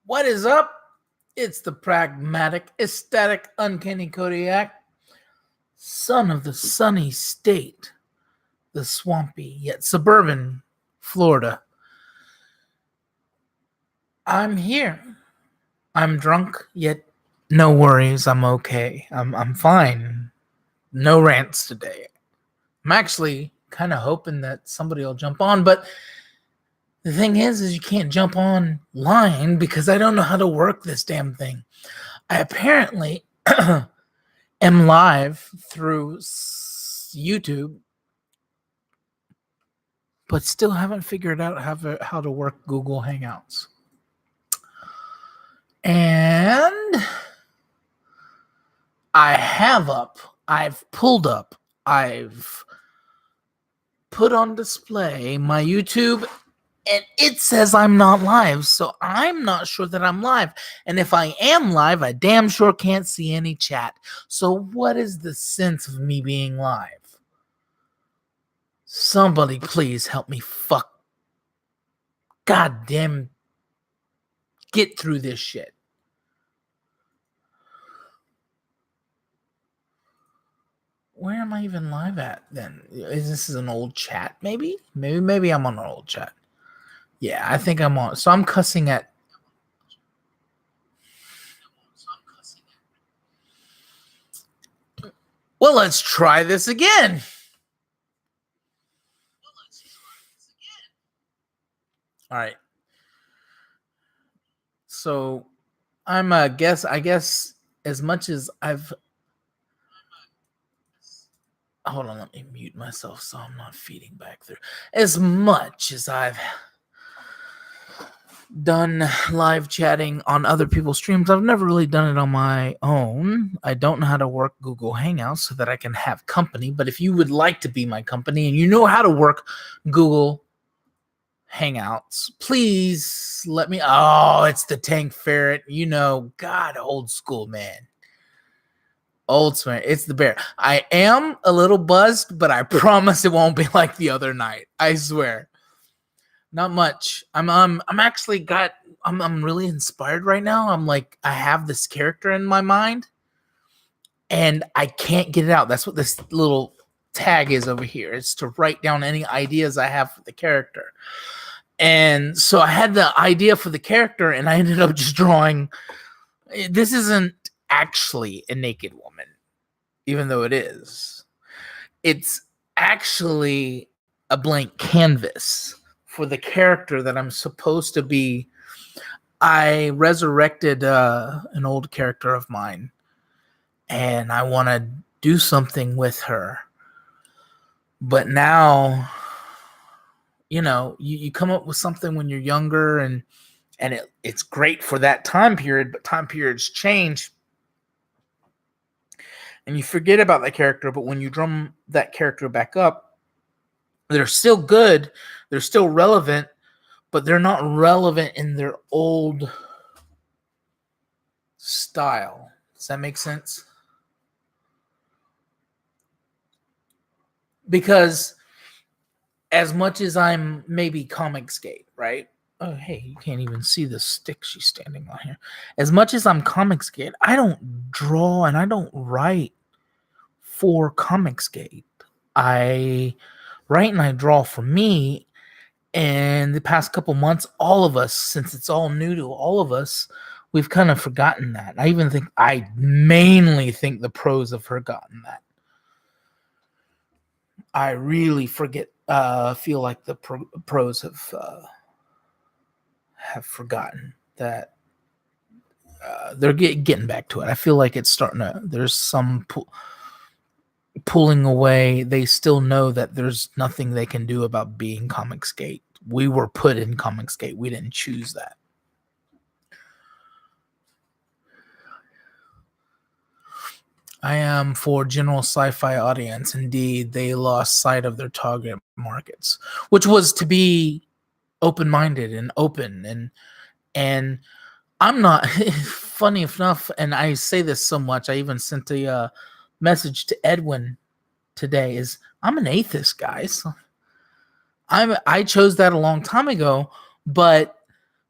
What is up? It's the pragmatic, ecstatic, uncanny Kodiak, son of the sunny state, the swampy yet suburban Florida. I'm here. I'm drunk, yet no worries. I'm okay. I'm fine. No rants today. I'm actually kind of hoping that somebody will jump on, but the thing is you can't jump online because I don't know how to work this damn thing. I apparently am live through YouTube, but still haven't figured out how to work Google Hangouts. And I've pulled up, I've put on display my YouTube, and it says I'm not live, so I'm not sure that I'm live. And if I am live, I damn sure can't see any chat. So what is the sense of me being live? Somebody please help me goddamn get through this shit. Where am I even live at then? Is this an old chat? Maybe I'm on an old chat. Yeah, I think I'm on. So I'm cussing at. Well, let's try this again. All right. So I'm I guess as much as I've. Hold on, let me mute myself so I'm not feeding back through. As much as I've done live chatting on other people's streams, I've never really done it on my own. I don't know how to work Google Hangouts so that I can have company. But if you would like to be my company and you know how to work Google Hangouts, please let me. Oh, it's the Tank Ferret. God, old school, man. Old school. It's the bear. I am a little buzzed, but I promise it won't be like the other night. I swear. Not much. I'm really inspired right now. I have this character in my mind and I can't get it out. That's what this little tag is over here. It's to write down any ideas I have for the character. And so I had the idea for the character and I ended up just drawing. This isn't actually a naked woman, even though it is. It's actually a blank canvas for the character that I'm supposed to be. I resurrected an old character of mine, and I want to do something with her. But now, you come up with something when you're younger, and it's great for that time period, but time periods change. And you forget about that character, but when you drum that character back up, they're still good, they're still relevant, but they're not relevant in their old style. Does that make sense? Because as much as I'm maybe Comicsgate, right? Oh, hey, you can't even see the stick she's standing on here. As much as I'm Comicsgate, I don't draw and I don't write for Comicsgate. I write and I draw for me. And the past couple months, all of us, since it's all new to all of us, we've kind of forgotten that. I mainly think the pros have forgotten that. I really feel like the pros have forgotten that. They're getting back to it. I feel like it's starting to. There's some pulling away. They still know that there's nothing they can do about being Comicsgate. We were put in Comicsgate. We didn't choose that. I am for general sci-fi audience. Indeed, they lost sight of their target markets, which was to be open-minded and open. And I'm not funny enough, and I say this so much. I even sent a message to Edwin today. Is I'm an atheist, guys. I chose that a long time ago, but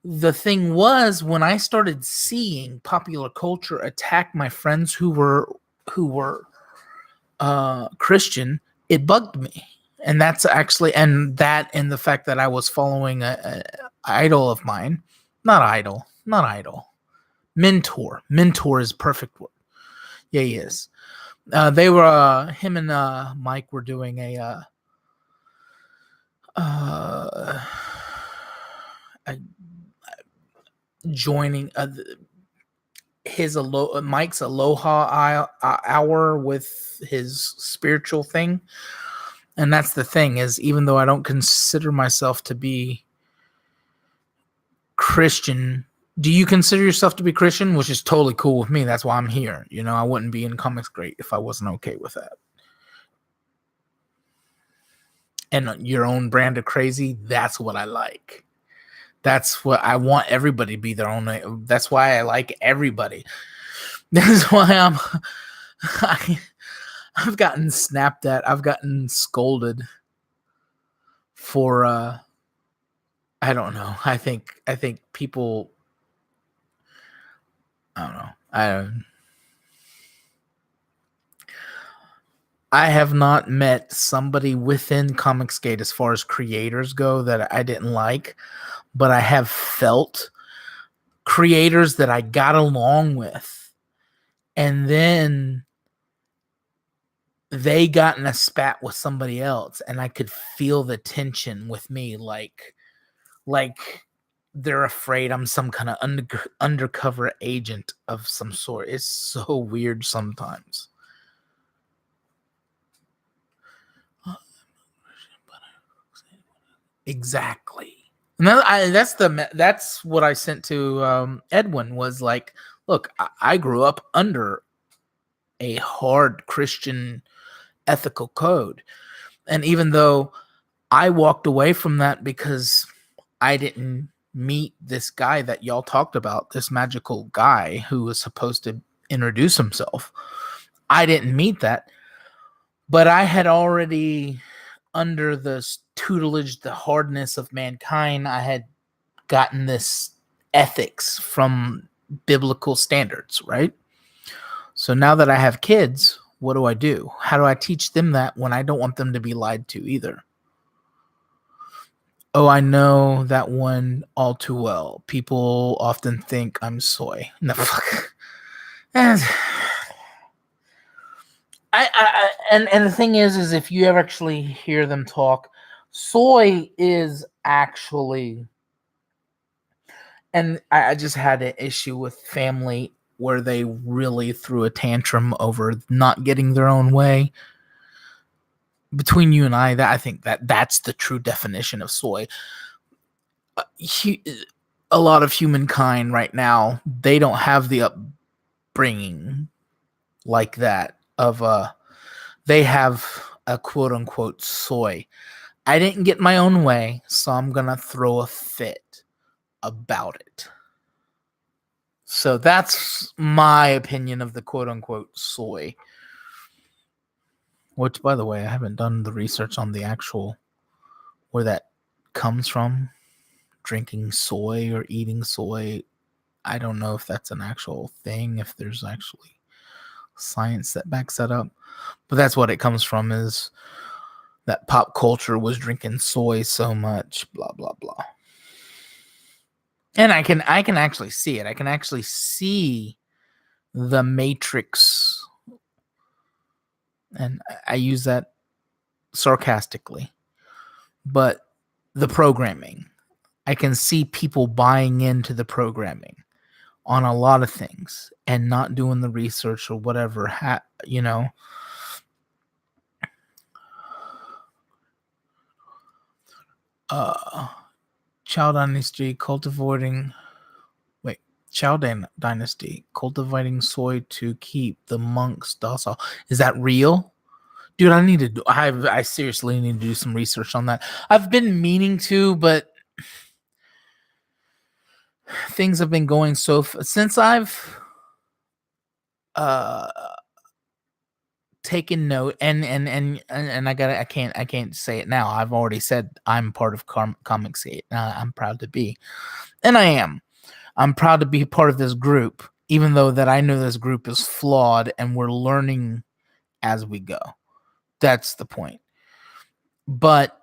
the thing was, when I started seeing popular culture attack my friends who were Christian, it bugged me. And that's actually, and the fact that I was following a idol of mine, not idol, mentor is perfect word. Yeah, he is. They were him and Mike were doing uh, a joining Mike's hour with his spiritual thing. And that's the thing, is even though I don't consider myself to be Christian, do you consider yourself to be Christian? Which is totally cool with me. That's why I'm here. I wouldn't be in Comics Great if I wasn't okay with that. And your own brand of crazy, that's what I like. That's what I want everybody to be their own. That's why I like everybody. That's why I've gotten snapped at. I've gotten scolded for I don't know. I think people, I don't know. I have not met somebody within Comicsgate as far as creators go that I didn't like, but I have felt creators that I got along with, and then they got in a spat with somebody else, and I could feel the tension with me, like they're afraid I'm some kind of undercover agent of some sort. It's so weird sometimes. Exactly. And that's what I sent to Edwin, was like, look, I grew up under a hard Christian ethical code. And even though I walked away from that because I didn't meet this guy that y'all talked about, this magical guy who was supposed to introduce himself, I didn't meet that. But I had already, under the tutelage, the hardness of mankind, I had gotten this ethics from biblical standards, right? So now that I have kids, what do? How do I teach them that when I don't want them to be lied to either? Oh, I know that one all too well. People often think I'm soy. No, fuck. And and the thing is if you ever actually hear them talk, soy is actually, and I just had an issue with family where they really threw a tantrum over not getting their own way. Between you and I think that's the true definition of soy. A lot of humankind right now, they don't have the upbringing like that of they have a quote unquote soy. I didn't get my own way, so I'm gonna throw a fit about it. So that's my opinion of the quote unquote soy. Which, by the way, I haven't done the research on the actual where that comes from. Drinking soy or eating soy. I don't know if that's an actual thing, if there's actually science that backs that up. But that's what it comes from, is that pop culture was drinking soy so much, blah, blah, blah. And I can actually see it. I can actually see the Matrix, and I use that sarcastically, but the programming. I can see people buying into the programming on a lot of things and not doing the research or whatever. Chow Dynasty cultivating cultivating soy to keep the monks docile. Is that real? Dude, I seriously need to do some research on that. I've been meaning to, but things have been going since I've taken note, and I can't say it now. I've already said I'm part of Comicsgate. I'm proud to be, and I am. I'm proud to be part of this group, even though that I know this group is flawed and we're learning as we go. That's the point. But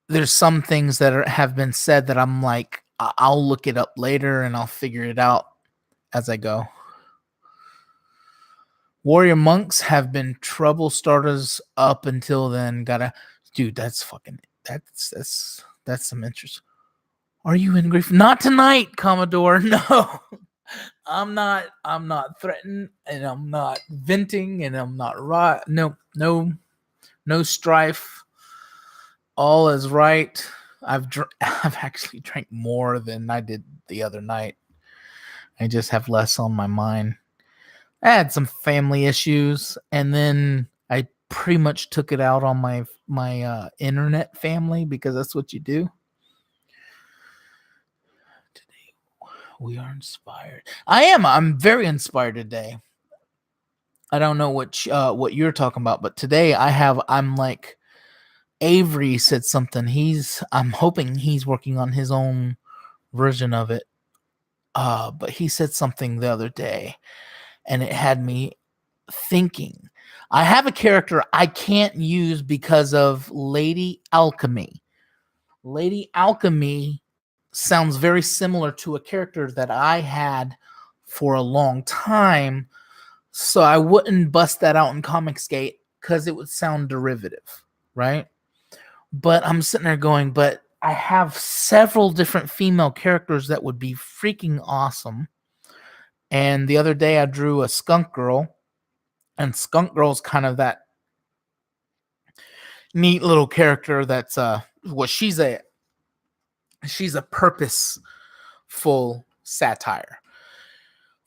there's some things that have been said that I'm like, I'll look it up later and I'll figure it out as I go. Warrior monks have been trouble starters up until then. Dude, that's some interest. Are you in grief? Not tonight, Commodore. No. I'm not threatened, and I'm not venting, and I'm not right. No strife. All is right. I've actually drank more than I did the other night. I just have less on my mind. I had some family issues, and then I pretty much took it out on my internet family, because that's what you do. Today we are inspired. I'm very inspired today. I don't know what you're talking about, but today I'm like, Avery said something. I'm hoping he's working on his own version of it. But he said something the other day, and it had me thinking. I have a character I can't use because of Lady Alchemy. Lady Alchemy sounds very similar to a character that I had for a long time, so I wouldn't bust that out in Comicsgate because it would sound derivative, right? But I'm sitting there going, but I have several different female characters that would be freaking awesome. And the other day I drew a Skunk Girl, and Skunk Girl's kind of that neat little character that's she's a purposeful satire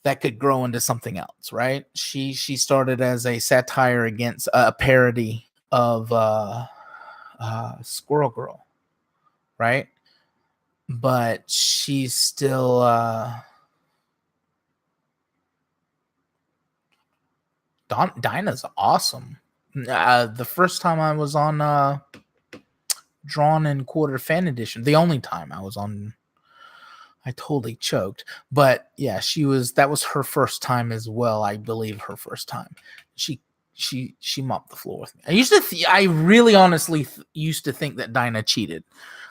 that could grow into something else, right? She started as a satire against a parody of Squirrel Girl, right? But she's still Dinah's awesome. The first time I was on Drawn and Quarter Fan Edition, the only time I was on, I totally choked. But yeah, that was her first time as well. I believe her first time. She mopped the floor with me. I really honestly used to think that Dinah cheated.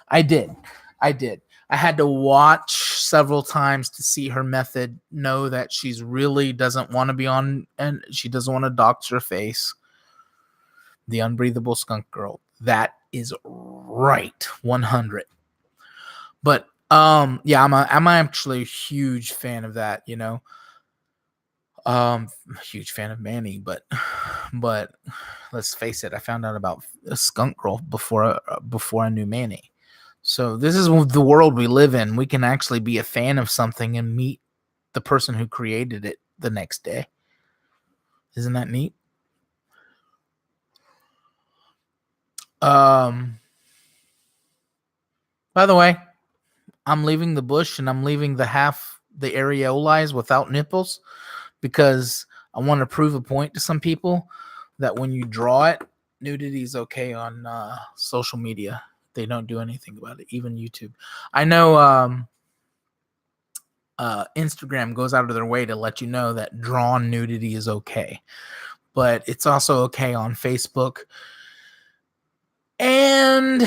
I did. I had to watch several times to see her method, know that she's really doesn't want to be on, and she doesn't want to dox her face. The Unbreathable Skunk Girl. That is right. 100. But yeah, I'm actually a huge fan of that, you know. Huge fan of Manny, but let's face it, I found out about a Skunk Girl before I knew Manny. So this is the world we live in. We can actually be a fan of something and meet the person who created it the next day. Isn't that neat? By the way, I'm leaving the bush and I'm leaving the areolis without nipples, because I want to prove a point to some people that when you draw it, nudity is okay on social media. They don't do anything about it, even YouTube. I know Instagram goes out of their way to let you know that drawn nudity is okay, but it's also okay on Facebook. And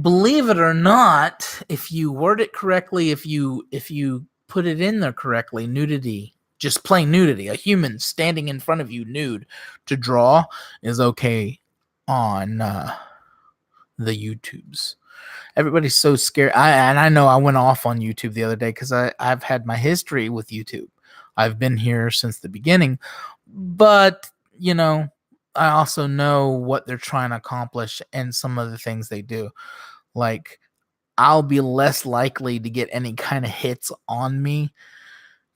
believe it or not, if you word it correctly, if you put it in there correctly, nudity, just plain nudity, a human standing in front of you nude to draw, is okay on the YouTubes. Everybody's so scared. I know I went off on YouTube the other day because I've had my history with YouTube. I've been here since the beginning, but you know, I also know what they're trying to accomplish and some of the things they do. Like, I'll be less likely to get any kind of hits on me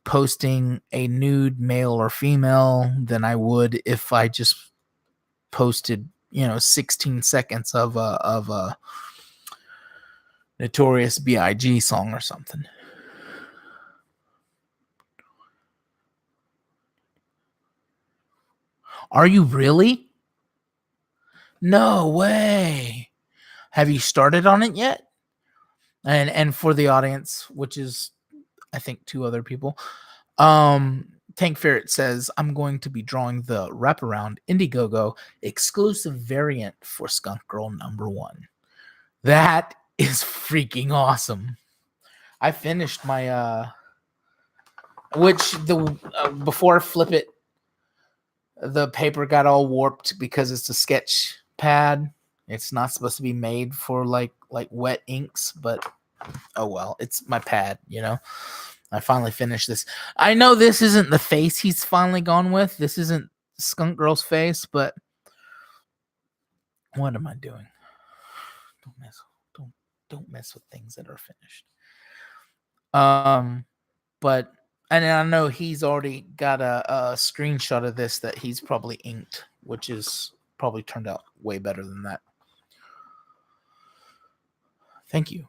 posting a nude male or female than I would if I just posted, 16 seconds of a Notorious B.I.G. song or something. Are you really? No way. Have you started on it yet? And for the audience, which is I think two other people, Tank Ferret says, I'm going to be drawing the wraparound Indiegogo exclusive variant for Skunk Girl #1. That is freaking awesome. I finished my which the before Flip It, the paper got all warped because it's a sketch pad. It's not supposed to be made for like wet inks, but oh well, it's my pad, you know. I finally finished this. I know this isn't the face he's finally gone with. This isn't Skunk Girl's face, but what am I doing? Don't mess with things that are finished. But and I know he's already got a screenshot of this that he's probably inked, which is probably turned out way better than that. Thank you.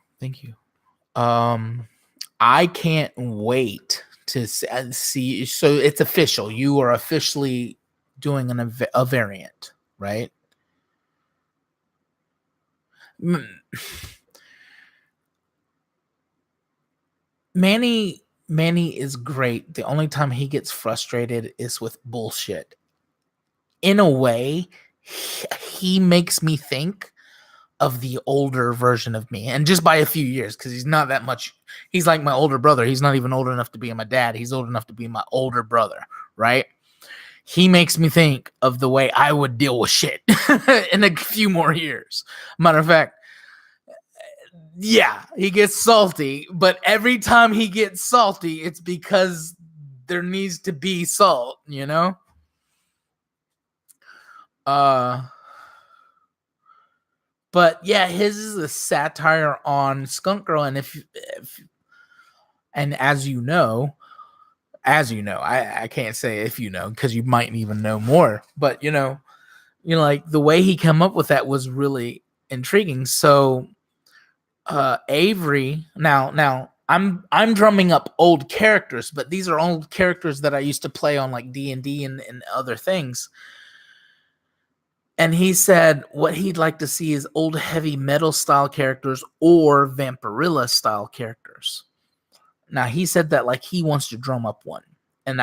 I can't wait to see. So it's official. You are officially doing a variant, right? Manny is great. The only time he gets frustrated is with bullshit. In a way, he makes me think of the older version of me, and just by a few years, because he's not that much. He's like my older brother. He's not even old enough to be my dad. He's old enough to be my older brother, right? He makes me think of the way I would deal with shit in a few more years. Matter of fact, yeah, he gets salty, but every time he gets salty, it's because there needs to be salt, you know? But yeah, his is a satire on Skunk Girl, and if as you know, I can't say if you know, because you might even know more. But you know, like the way he came up with that was really intriguing. So, Avery, now I'm drumming up old characters, but these are old characters that I used to play on like D&D and other things. And he said what he'd like to see is old heavy metal style characters or Vampirilla style characters. Now he said that like he wants to drum up one, and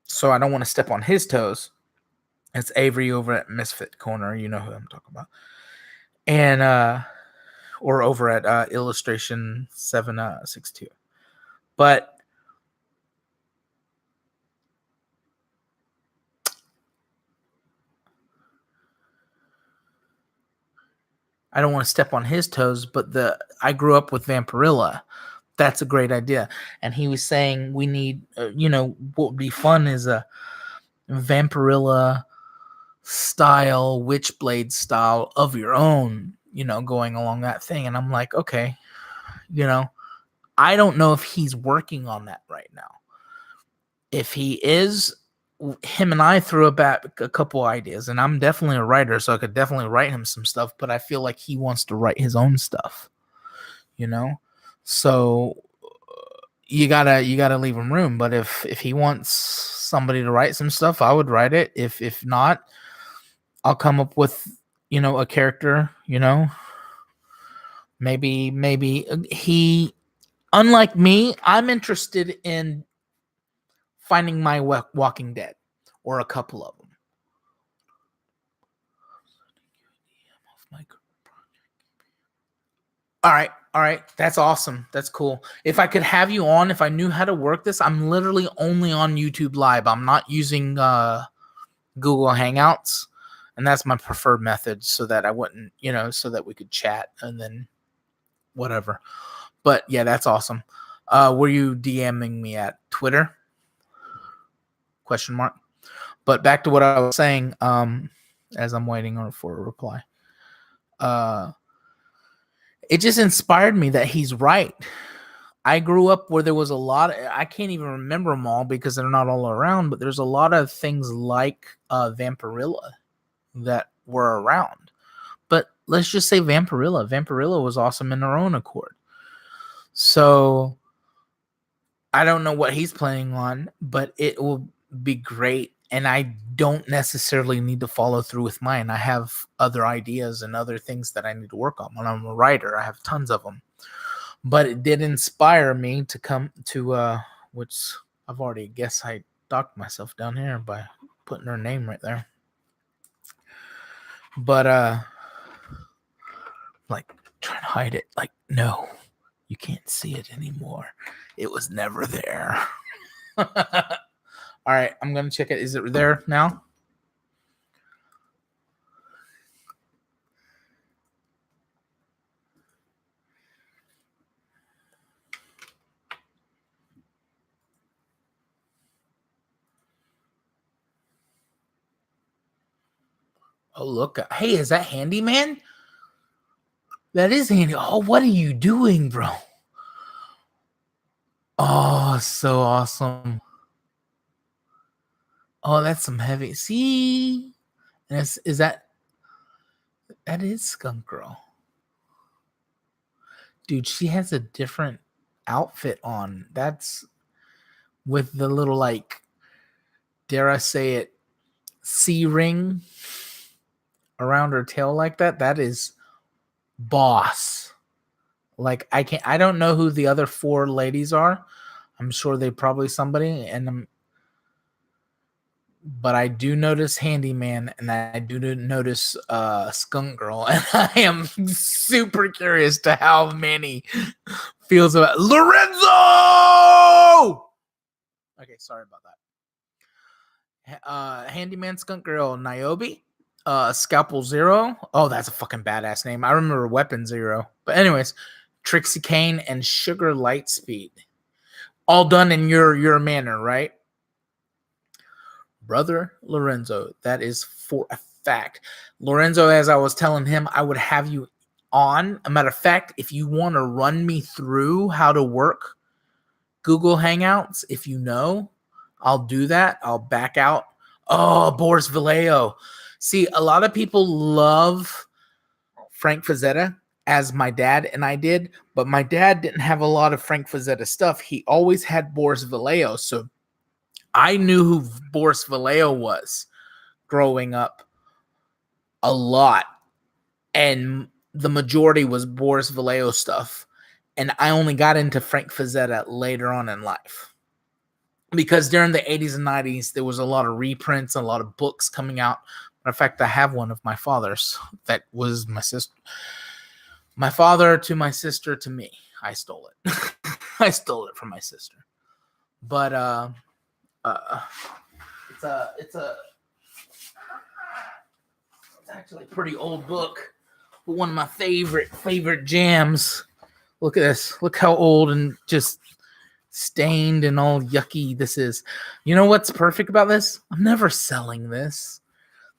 so I don't want to step on his toes. It's Avery over at Misfit Corner, you know who I'm talking about, and or over at Illustration 762. But I don't want to step on his toes, but I grew up with Vampirilla. That's a great idea. And he was saying we need, what would be fun is a Vampirilla style, Witchblade style of your own, going along that thing. And I'm like, okay, I don't know if he's working on that right now. If he is, him and I threw back a couple ideas, and I'm definitely a writer, so I could definitely write him some stuff, but I feel like he wants to write his own stuff, so you gotta leave him room. But if he wants somebody to write some stuff, I would write it. If not, I'll come up with a character, maybe he, unlike me, I'm interested in finding my Walking Dead, or a couple of them. All right. That's awesome. That's cool. If I could have you on, if I knew how to work this, I'm literally only on YouTube Live. I'm not using Google Hangouts, and that's my preferred method, so that I wouldn't, so that we could chat and then whatever. But yeah, that's awesome. Were you DMing me at Twitter? ? But back to what I was saying, as I'm waiting for a reply. It just inspired me that he's right. I grew up where there was a lot I can't even remember them all because they're not all around, but there's a lot of things like Vampirilla that were around. But let's just say Vampirilla. Vampirilla was awesome in her own accord. So I don't know what he's planning on, but it will be great. and I don't necessarily need to follow through with mine. I have other ideas and other things that I need to work on. When I'm a writer, I have tons of them. But it did inspire me to come to which I've already guess I docked myself down here by putting her name right there. But like trying to hide it. Like, no, you can't see it anymore. It was never there. All right, I'm gonna check it. Is it there now? Oh, look. Hey, is that Handyman? That is Handy. Oh, what are you doing, bro? Oh, so awesome. Oh, that's some heavy. See? And is that is Skunk Girl. Dude, she has a different outfit on. That's with the little, like, dare I say it, C ring around her tail like that. That is boss. Like, I don't know who the other 4 ladies are. I'm sure they probably somebody, but I do notice Handyman, and I do notice Skunk Girl, and I am super curious to how many feels about Lorenzo. Okay, sorry about that. Handyman, Skunk Girl, Niobe, Scalpel Zero. Oh, that's a fucking badass name. I remember Weapon Zero. But anyways, Trixie Kane and Sugar Lightspeed. All done in your manner, right? Brother Lorenzo, that is for a fact. Lorenzo, as I was telling him, I would have you on. A matter of fact, if you want to run me through how to work Google Hangouts, if you know, I'll do that. I'll back out. Oh, Boris Vallejo. See, a lot of people love Frank Frazetta, as my dad and I did, but my dad didn't have a lot of Frank Frazetta stuff. He always had Boris Vallejo, so I knew who Boris Vallejo was growing up a lot, and the majority was Boris Vallejo stuff, and I only got into Frank Frazetta later on in life, because during the 80s and 90s, there was a lot of reprints, a lot of books coming out. In fact, I have one of my father's that was my sister. My father to my sister to me. I stole it. I stole it from my sister. But it's actually a pretty old book, but one of my favorite jams. Look at this. Look how old and just stained and all yucky this is. You know what's perfect about this? I'm never selling this.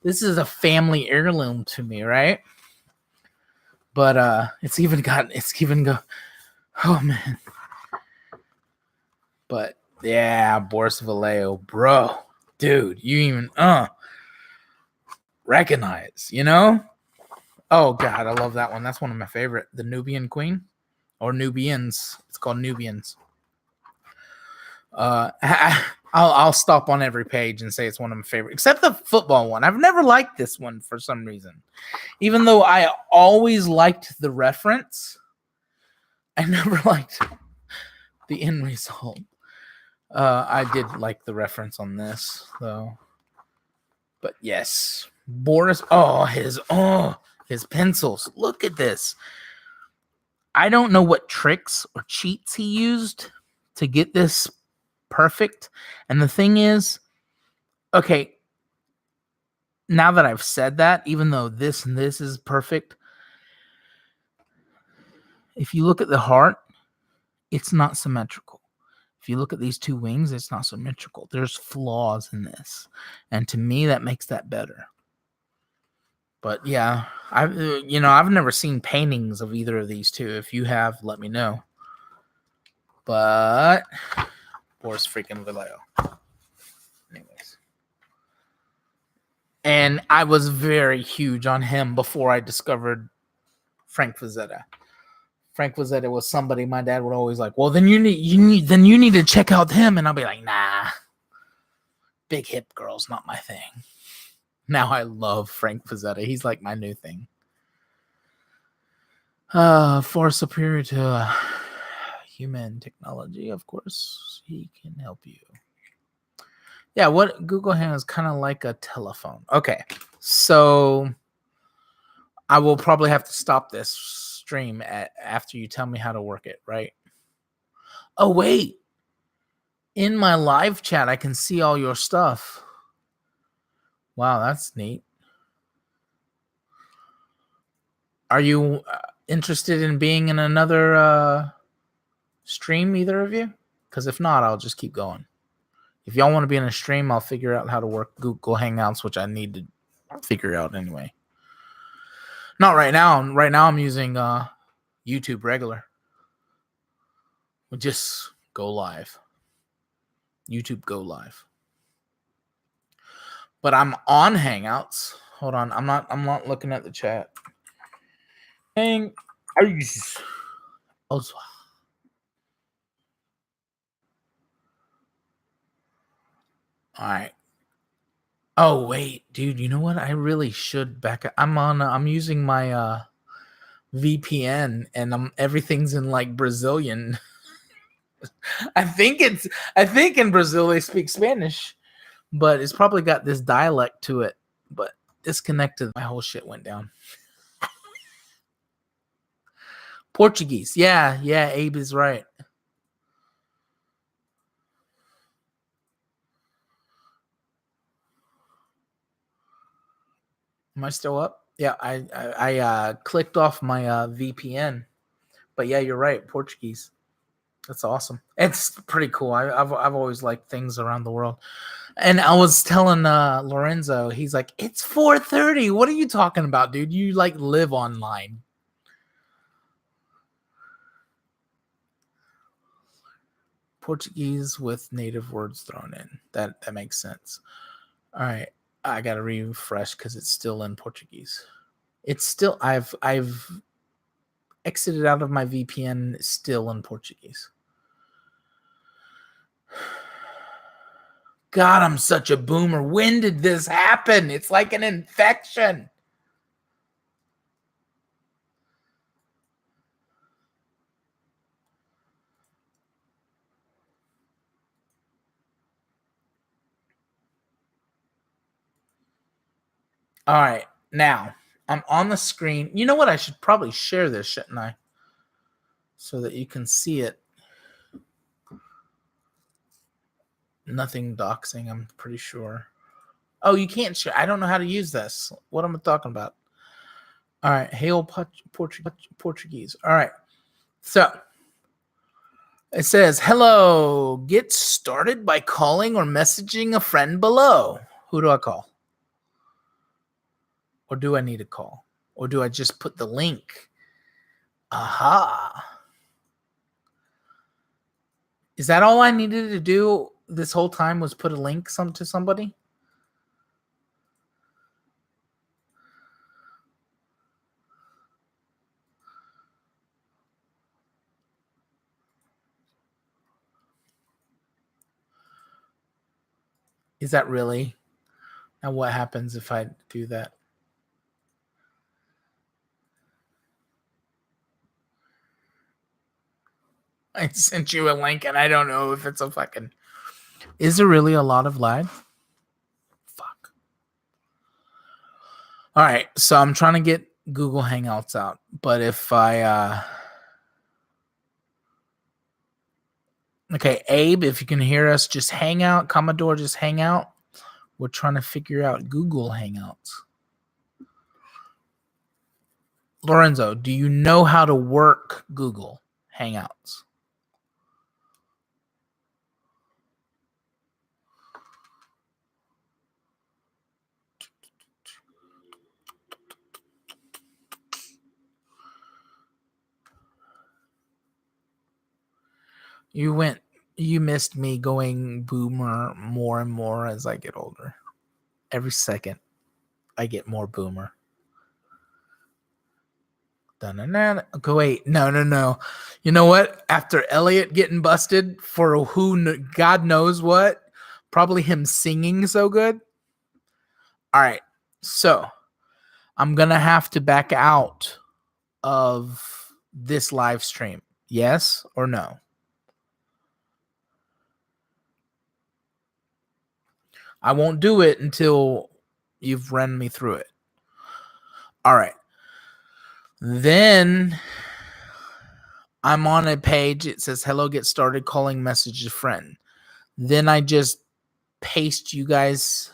This is a family heirloom to me, right? But it's even go. Oh man. But yeah, Boris Vallejo, bro, dude, you even recognize, you know? Oh god, I love that one. That's one of my favorite. The Nubian Queen, or Nubians. It's called Nubians. I'll stop on every page and say it's one of my favorite, except the football one. I've never liked this one for some reason, even though I always liked the reference. I never liked the end result. I did like the reference on this though, but yes, Boris. His pencils. Look at this. I don't know what tricks or cheats he used to get this perfect. And the thing is, okay, now that I've said that, even though this and this is perfect, if you look at the heart, it's not symmetrical. If you look at these 2 wings, it's not symmetrical. There's flaws in this. And to me, that makes that better. But yeah, I've never seen paintings of either of these 2. If you have, let me know. But Boris freaking Vallejo. Anyways. And I was very huge on him before I discovered Frank Frazetta. Frank Frazetta was somebody my dad would always like, well, then you need to check out him. And I'll be like, nah. big hip girls not my thing. Now I love Frank Frazetta. He's like my new thing. Far superior to human technology, of course. He can help you. Yeah, what Google Hangouts is kind of like a telephone. Okay, so I will probably have to stop this stream after you tell me how to work it, right? Oh, wait. In my live chat, I can see all your stuff. Wow, that's neat. Are you interested in being in another stream, either of you? Because if not, I'll just keep going. If y'all want to be in a stream, I'll figure out how to work Google Hangouts, which I need to figure out anyway. Not right now. Right now, I'm using YouTube regular. We'll just go live. YouTube go live. But I'm on Hangouts. Hold on. I'm not looking at the chat. Hangouts. All right. Oh wait, dude, you know what? I really should back up. I'm using my VPN and everything's in like Brazilian. I think in Brazil they speak Spanish, but it's probably got this dialect to it. But disconnected, my whole shit went down. Portuguese. Yeah, Abe is right. Am I still up? Yeah, I clicked off my VPN. But yeah, you're right, Portuguese. That's awesome. It's pretty cool. I've always liked things around the world. And I was telling Lorenzo, he's like, it's 4:30. What are you talking about, dude? You like live online. Portuguese with native words thrown in. That makes sense. All right. I gotta refresh because it's still in Portuguese. It's still I've exited out of my VPN, still in Portuguese. God, I'm such a boomer. When did this happen? It's like an infection. All right, now I'm on the screen. You know what? I should probably share this, shouldn't I? So that you can see it. Nothing doxing, I'm pretty sure. Oh, you can't share. I don't know how to use this. What am I talking about? All right, hail Portuguese. All right, so it says, hello, get started by calling or messaging a friend below. Who do I call? Or do I need to call? Or do I just put the link? Aha. Is that all I needed to do this whole time was put a link to somebody? Is that really? Now what happens if I do that? I sent you a link and I don't know if it's a fucking... Is there really a lot of lag? Fuck. All right, so I'm trying to get Google Hangouts out, but if I okay, Abe, if you can hear us, just hang out. Commodore, just hang out. We're trying to figure out Google Hangouts. Lorenzo, do you know how to work Google Hangouts? You missed me going boomer more and more as I get older. Every second I get more boomer. Go wait, no. You know what? After Elliot getting busted for God knows what, Probably him singing so good. All right. So I'm going to have to back out of this live stream. Yes or no? I won't do it until you've run me through it. All right. Then I'm on a page. It says, hello, get started, calling message to friend. Then I just paste you guys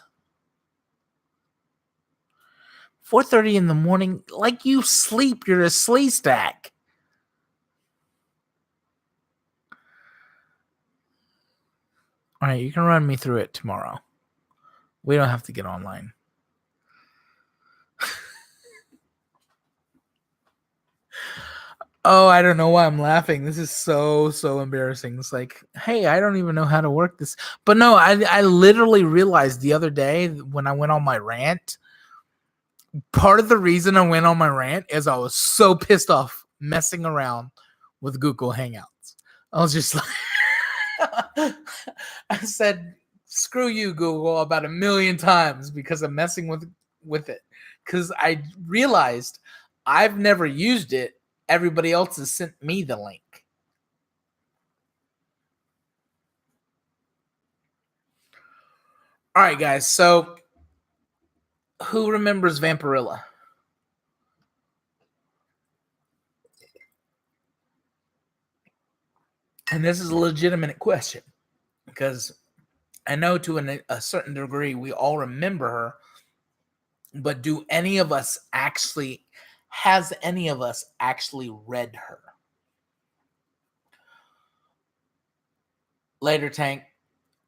4:30 in the morning. Like you sleep, you're a slee stack. All right, you can run me through it tomorrow. We don't have to get online. Oh, I don't know why I'm laughing. This is so embarrassing. It's like, hey, I don't even know how to work this. But no, I literally realized the other day when I went on my rant, part of the reason I went on my rant is I was so pissed off messing around with Google Hangouts. I was just like, I said, screw you, Google, about 1 million times because I'm messing with it. Because I realized I've never used it. Everybody else has sent me the link. All right, guys. So who remembers Vampirilla? And this is a legitimate question because I know to a certain degree we all remember her, but has any of us actually read her? Later, Tank.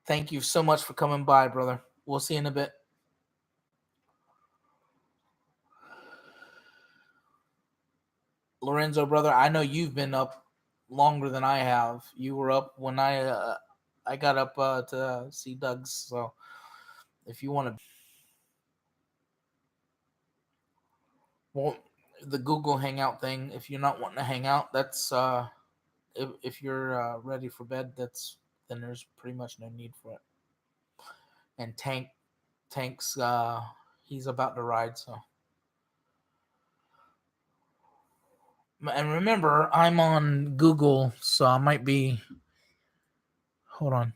Thank you so much for coming by, brother. We'll see you in a bit. Lorenzo, brother, I know you've been up longer than I have. You were up when I got up to see Doug's. So if you want to, well, the Google Hangout thing. If you're not wanting to hang out, that's if you're ready for bed. Then there's pretty much no need for it. And Tank's he's about to ride. So, and remember, I'm on Google, so I might be. Hold on.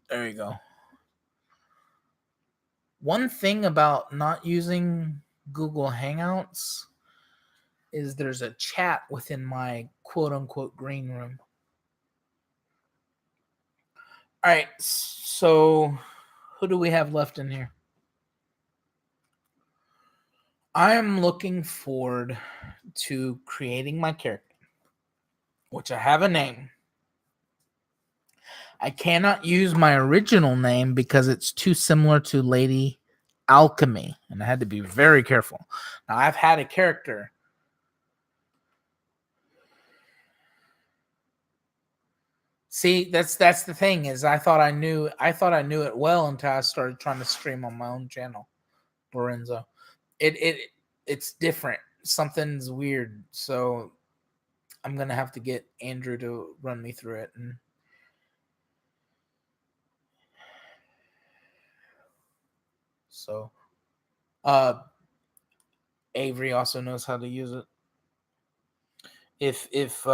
There you go. One thing about not using Google Hangouts is there's a chat within my quote unquote green room. All right, so who do we have left in here? I am looking forward to creating my character, which I have a name. I cannot use my original name because it's too similar to Lady Alchemy, and I had to be very careful. Now, I've had a character. See, that's the thing is I thought I knew it well until I started trying to stream on my own channel, Lorenzo. It's different. Something's weird. So I'm gonna have to get Andrew to run me through it. And so Avery also knows how to use it. If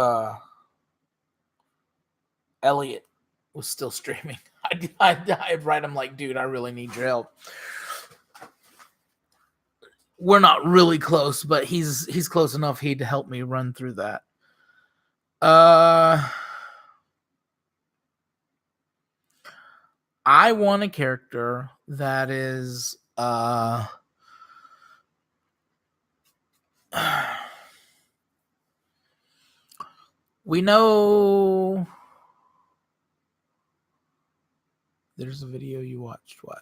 Elliot was still streaming, I'd write him like, dude, I really need your help. We're not really close, but he's close enough. He'd help me run through that. I want a character that is we know there's a video you watched. What?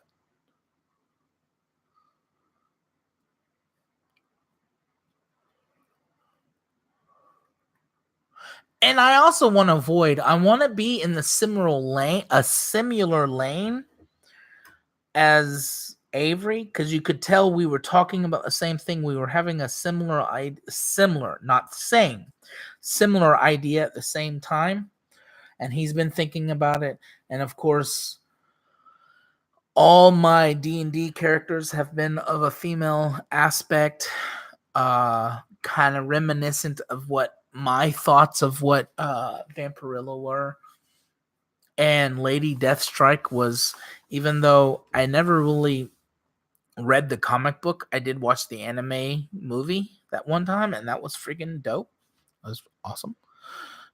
And I also want to avoid. I want to be in the similar lane as Avery, because you could tell we were talking about the same thing. We were having a similar, not the same, similar idea at the same time. And he's been thinking about it. And of course, all my D&D characters have been of a female aspect, kind of reminiscent of what my thoughts of what Vampirilla were. And Lady Deathstrike was, even though I never really read the comic book, I did watch the anime movie that one time, and that was freaking dope. It was awesome.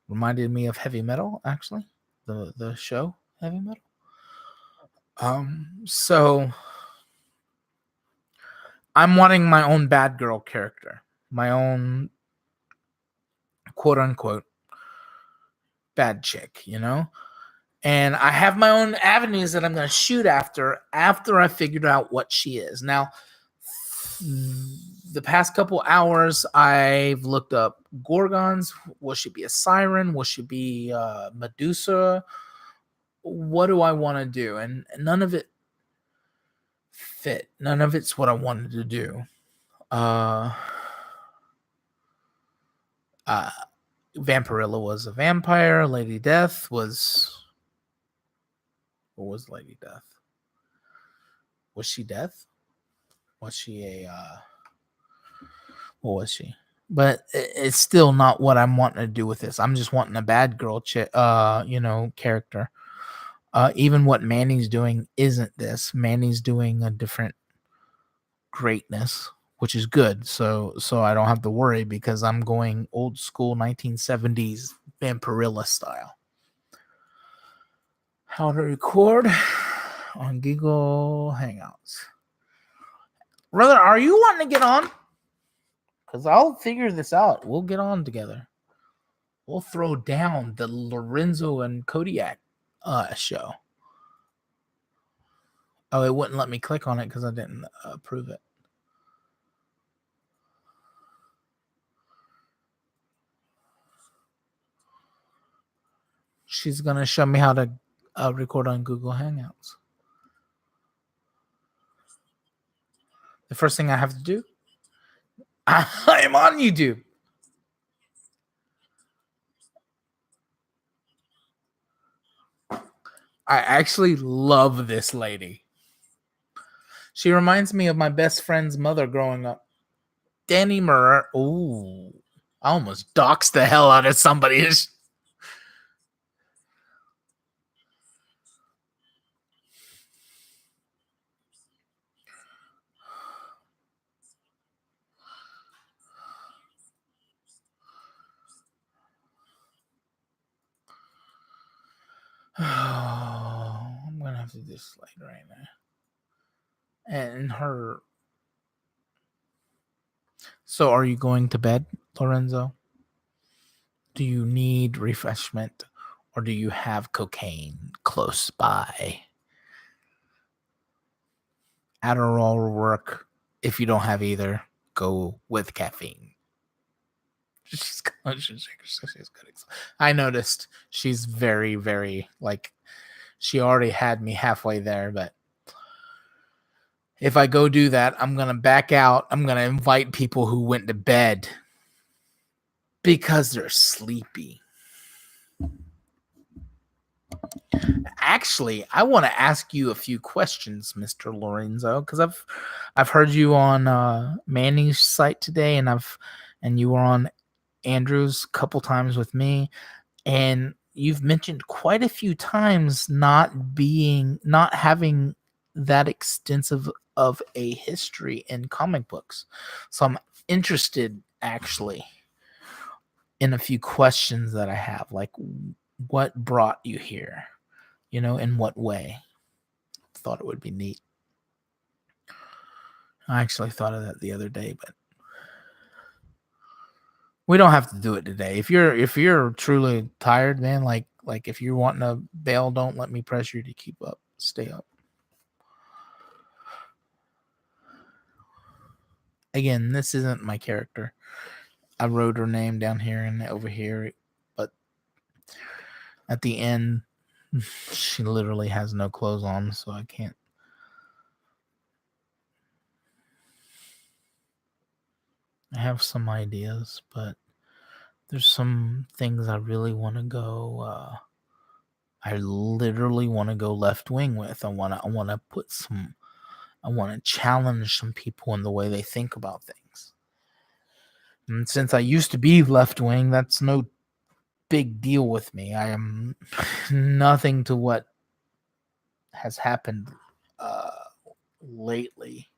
Reminded me of Heavy Metal, actually, the show Heavy Metal. So I'm wanting my own bad girl character, my own quote unquote bad chick, you know? And I have my own avenues that I'm going to shoot after I figured out what she is. Now, the past couple hours, I've looked up Gorgons. Will she be a siren? Will she be Medusa? What do I want to do? And none of it fit. None of it's what I wanted to do. Vampirilla was a vampire. Lady Death was... What was Lady Death? Was she Death? Was she a... What was she? But it's still not what I'm wanting to do with this. I'm just wanting a bad girl, character. Even what Manny's doing isn't this. Manny's doing a different greatness, which is good. So I don't have to worry because I'm going old school 1970s Vampirilla style. How to record on Google Hangouts. Brother, are you wanting to get on? Because I'll figure this out. We'll get on together. We'll throw down the Lorenzo and Kodiak show. Oh, it wouldn't let me click on it because I didn't approve it. She's going to show me how to record on Google Hangouts. The first thing I have to do, I am on YouTube. I actually love this lady. She reminds me of my best friend's mother growing up. Danny Murr. Ooh, I almost doxed the hell out of somebody. I'm gonna have to do slide right now. And her. So, are you going to bed, Lorenzo? Do you need refreshment, or do you have cocaine close by? Adderall will work. If you don't have either, go with caffeine. She's good. I noticed she's very, very she already had me halfway there, but if I go do that, I'm going to back out. I'm going to invite people who went to bed because they're sleepy. Actually, I want to ask you a few questions, Mr. Lorenzo, because I've heard you on Manny's site today, and you were on Andrew's a couple times with me, and you've mentioned quite a few times not having that extensive of a history in comic books. So I'm interested actually in a few questions that I have, like what brought you here, in what way. Thought it would be neat. I actually thought of that the other day, but we don't have to do it today. If you're truly tired, man, like if you're wanting to bail, don't let me pressure you to keep up. Stay up. Again, this isn't my character. I wrote her name down here and over here, but at the end, she literally has no clothes on, so I can't. I have some ideas, but there's some things I really want to go. I literally want to go left wing with. I want to challenge some people in the way they think about things. And since I used to be left wing, that's no big deal with me. I am nothing to what has happened lately.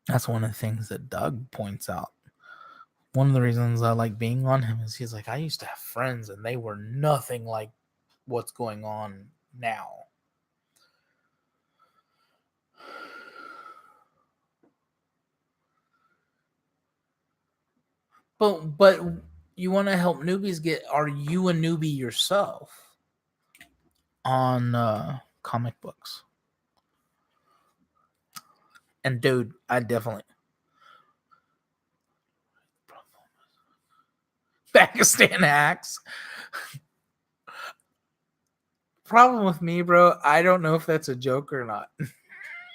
That's one of the things that Doug points out. One of the reasons I like being on him is he's like, I used to have friends and they were nothing like what's going on now. But you want to help newbies get, are you a newbie yourself on comic books? And dude, I definitely Pakistan hacks. Problem with me, bro, I don't know if that's a joke or not.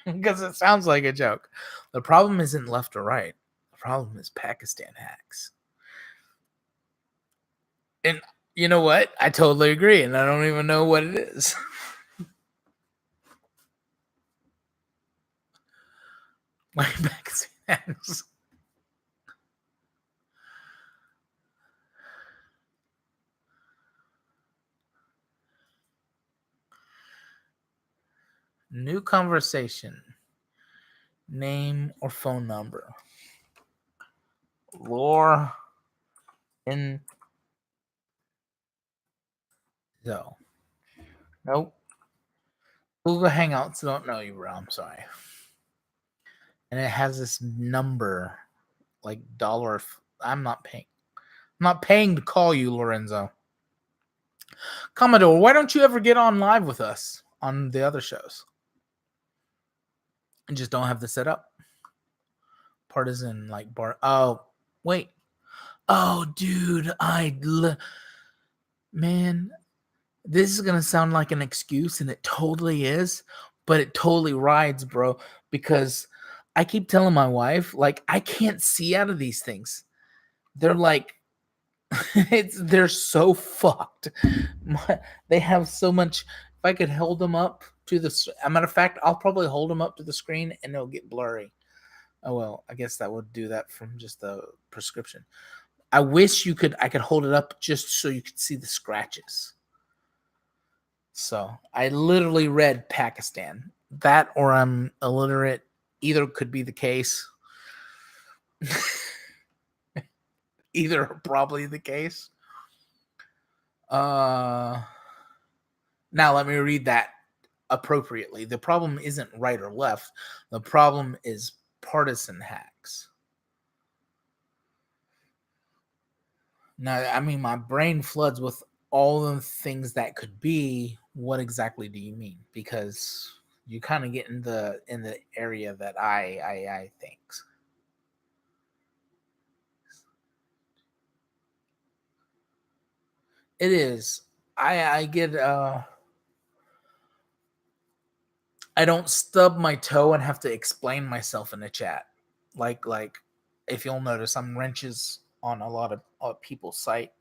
Because it sounds like a joke. The problem isn't left or right. The problem is Pakistan hacks. And you know what? I totally agree, and I don't even know what it is. Like Pakistan hacks. New conversation. Name or phone number. Lore in so. Nope. Google Hangouts don't know you, bro. I'm sorry. And it has this number, like dollar. I'm not paying. I'm not paying to call you, Lorenzo. Commodore, why don't you ever get on live with us on the other shows? And just don't have the setup. Partisan, like bar. Oh, wait. Oh, dude, man, this is gonna sound like an excuse, and it totally is, but it totally rides, bro. Because I keep telling my wife, like, I can't see out of these things. They're like, they're so fucked. They have so much. If I could hold them up to the, as a matter of fact, I'll probably hold them up to the screen and it'll get blurry. Oh well, I guess that would do that from just the prescription. I wish I could hold it up just so you could see the scratches. So I literally read Pakistan. That or I'm illiterate. Either could be the case. Either are probably the case. Now let me read that appropriately. The problem isn't right or left. The problem is partisan hacks. Now, I mean, my brain floods with all the things that could be. What exactly do you mean? Because you kind of get in the area that I think. It is. I get I don't stub my toe and have to explain myself in the chat. Like if you'll notice, I'm wrenches on a lot of people's site,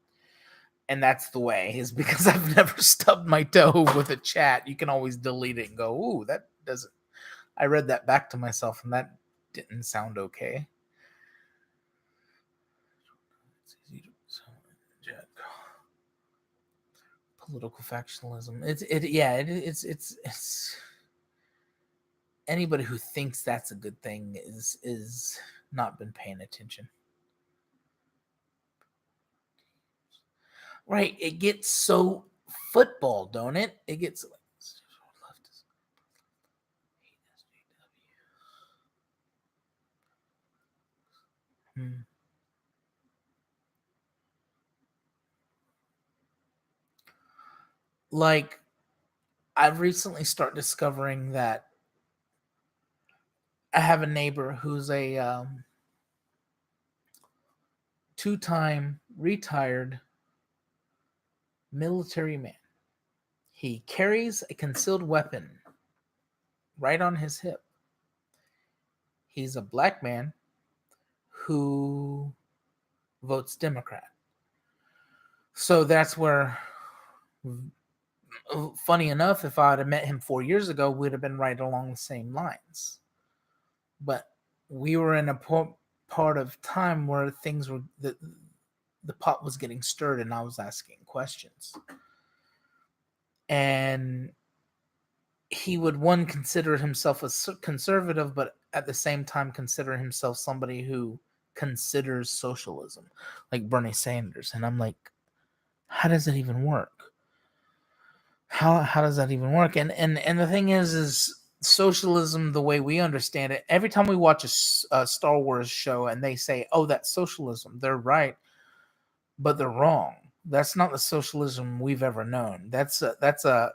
and that's the way is because I've never stubbed my toe with a chat. You can always delete it and go, "Ooh, that doesn't." I read that back to myself, and that didn't sound okay. Political factionalism. It's anybody who thinks that's a good thing is not been paying attention. Right, it gets so football, don't it? It gets like hmm. Like I've recently started discovering that I have a neighbor who's a two-time retired military man. He carries a concealed weapon right on his hip. He's a black man who votes Democrat. So that's where Funny enough, if I had met him 4 years ago, we'd have been right along the same lines. But we were in a part of time where things were the pot was getting stirred, and I was asking questions. And he would consider himself a conservative, but at the same time consider himself somebody who considers socialism, like Bernie Sanders. And I'm like, how does that even work? How does that even work? And the thing is socialism, the way we understand it, every time we watch a Star Wars show and they say, oh, that's socialism, they're right, but they're wrong. That's not the socialism we've ever known. That's a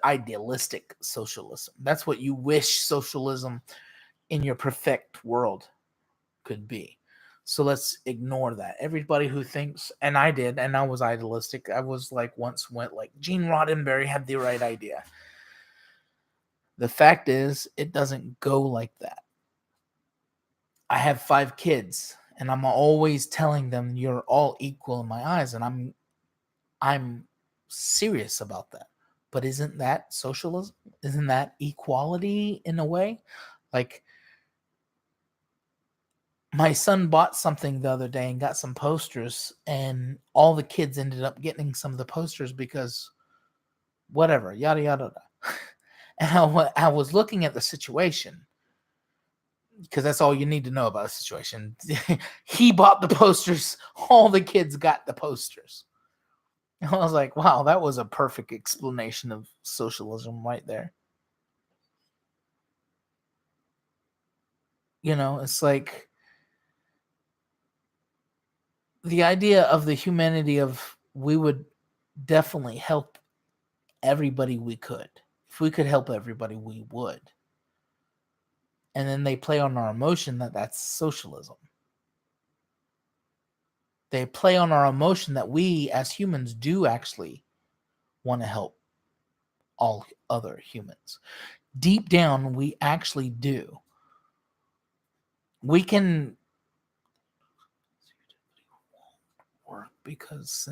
idealistic socialism. That's what you wish socialism in your perfect world could be. So let's ignore that. Everybody who thinks, and I did, and I was idealistic. I was like, went like Gene Roddenberry had the right idea. The fact is, it doesn't go like that. I have 5 kids, and I'm always telling them you're all equal in my eyes, and I'm serious about that. But isn't that socialism? Isn't that equality in a way? Like, my son bought something the other day and got some posters, and all the kids ended up getting some of the posters because whatever, yada, yada, yada. And I was looking at the situation, because that's all you need to know about the situation. He bought the posters. All the kids got the posters. And I was like, wow, that was a perfect explanation of socialism right there. It's like the idea of the humanity of we would definitely help everybody we could. If we could help everybody, we would. And then they play on our emotion that's socialism. They play on our emotion that we as humans do actually want to help all other humans. Deep down, we actually do. We can work because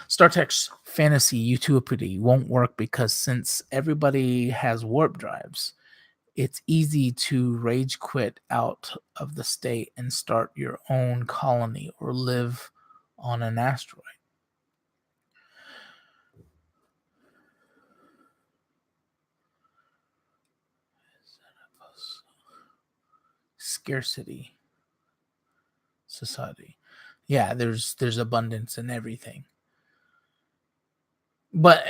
Star Trek's fantasy utopia won't work because since everybody has warp drives, it's easy to rage quit out of the state and start your own colony or live on an asteroid. Scarcity society. Yeah, there's abundance in everything. But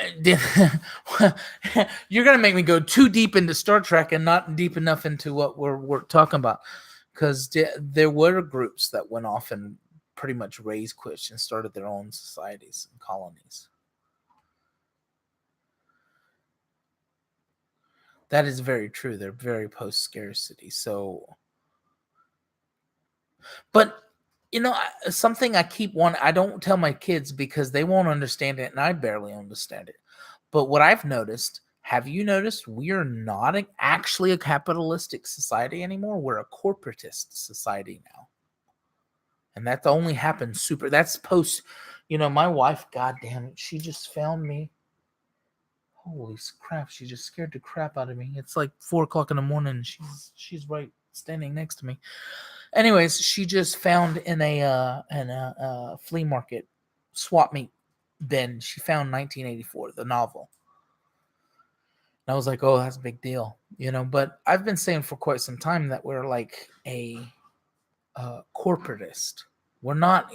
you're gonna make me go too deep into Star Trek and not deep enough into what we're talking about, because there were groups that went off and pretty much raised quits and started their own societies and colonies. That is very true. They're very post scarcity. So, but something I keep I don't tell my kids because they won't understand it, and I barely understand it. But what I've noticed, have you noticed, we are not actually a capitalistic society anymore. We're a corporatist society now. And that only happens that's post, my wife, God damn it, she just found me. Holy crap, she just scared the crap out of me. It's like 4:00 in the morning, and she's right standing next to me. Anyways, she just found in a flea market swap meet bin. She found 1984, the novel. And I was like, oh, that's a big deal, But I've been saying for quite some time that we're like a corporatist. We're not.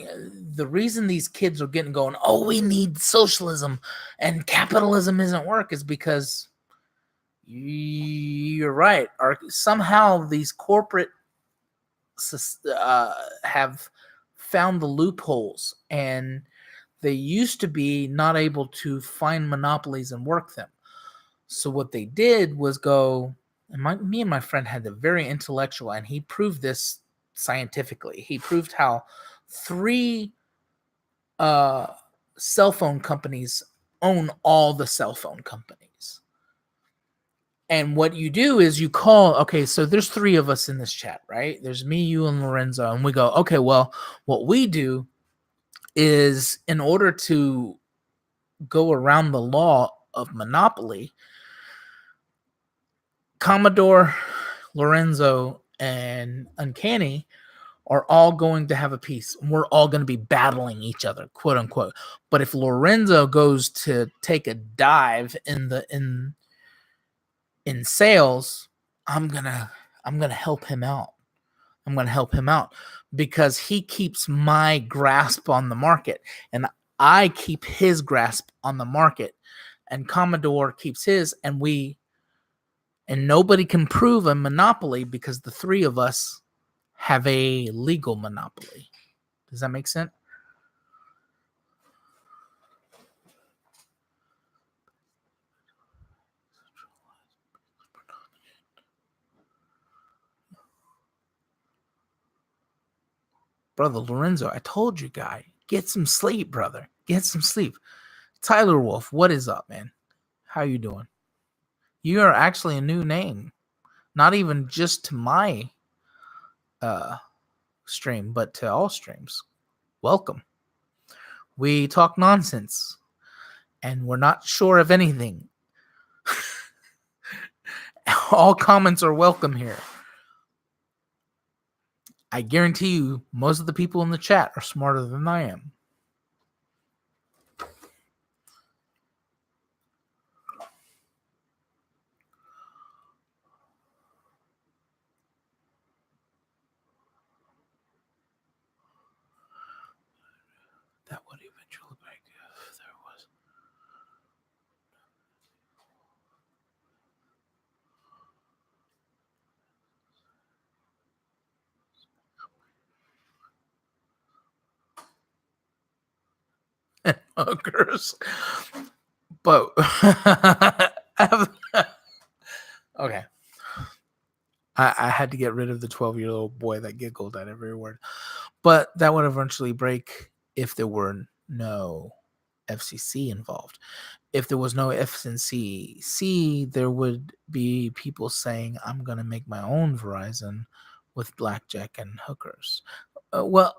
The reason these kids are getting going, oh, we need socialism and capitalism isn't work, is because you're right. Somehow these corporate have found the loopholes, and they used to be not able to find monopolies and work them. So what they did was go, and me and my friend had a very intellectual, and he proved this scientifically. He proved how 3 cell phone companies own all the cell phone companies. And what you do is you call, okay, so there's 3 of us in this chat, right? There's me, you, and Lorenzo. And we go, okay, well, what we do is in order to go around the law of monopoly, Commodore, Lorenzo, and Uncanny are all going to have a piece. We're all going to be battling each other, quote unquote. But if Lorenzo goes to take a dive in sales, I'm gonna help him out. I'm gonna help him out because he keeps my grasp on the market, and I keep his grasp on the market, and Commodore keeps his, and nobody can prove a monopoly because the three of us have a legal monopoly. Does that make sense? Brother Lorenzo, I told you, guy, get some sleep, brother. Get some sleep. Tyler Wolf, what is up, man? How you doing? You are actually a new name. Not even just to my stream, but to all streams. Welcome. We talk nonsense, and we're not sure of anything. All comments are welcome here. I guarantee you, most of the people in the chat are smarter than I am. That would eventually break if there was. Hookers. But okay. I had to get rid of the 12-year-old boy that giggled at every word. But that would eventually break if there were no FCC involved. If there was no FCC, there would be people saying, I'm going to make my own Verizon with blackjack and hookers. Well,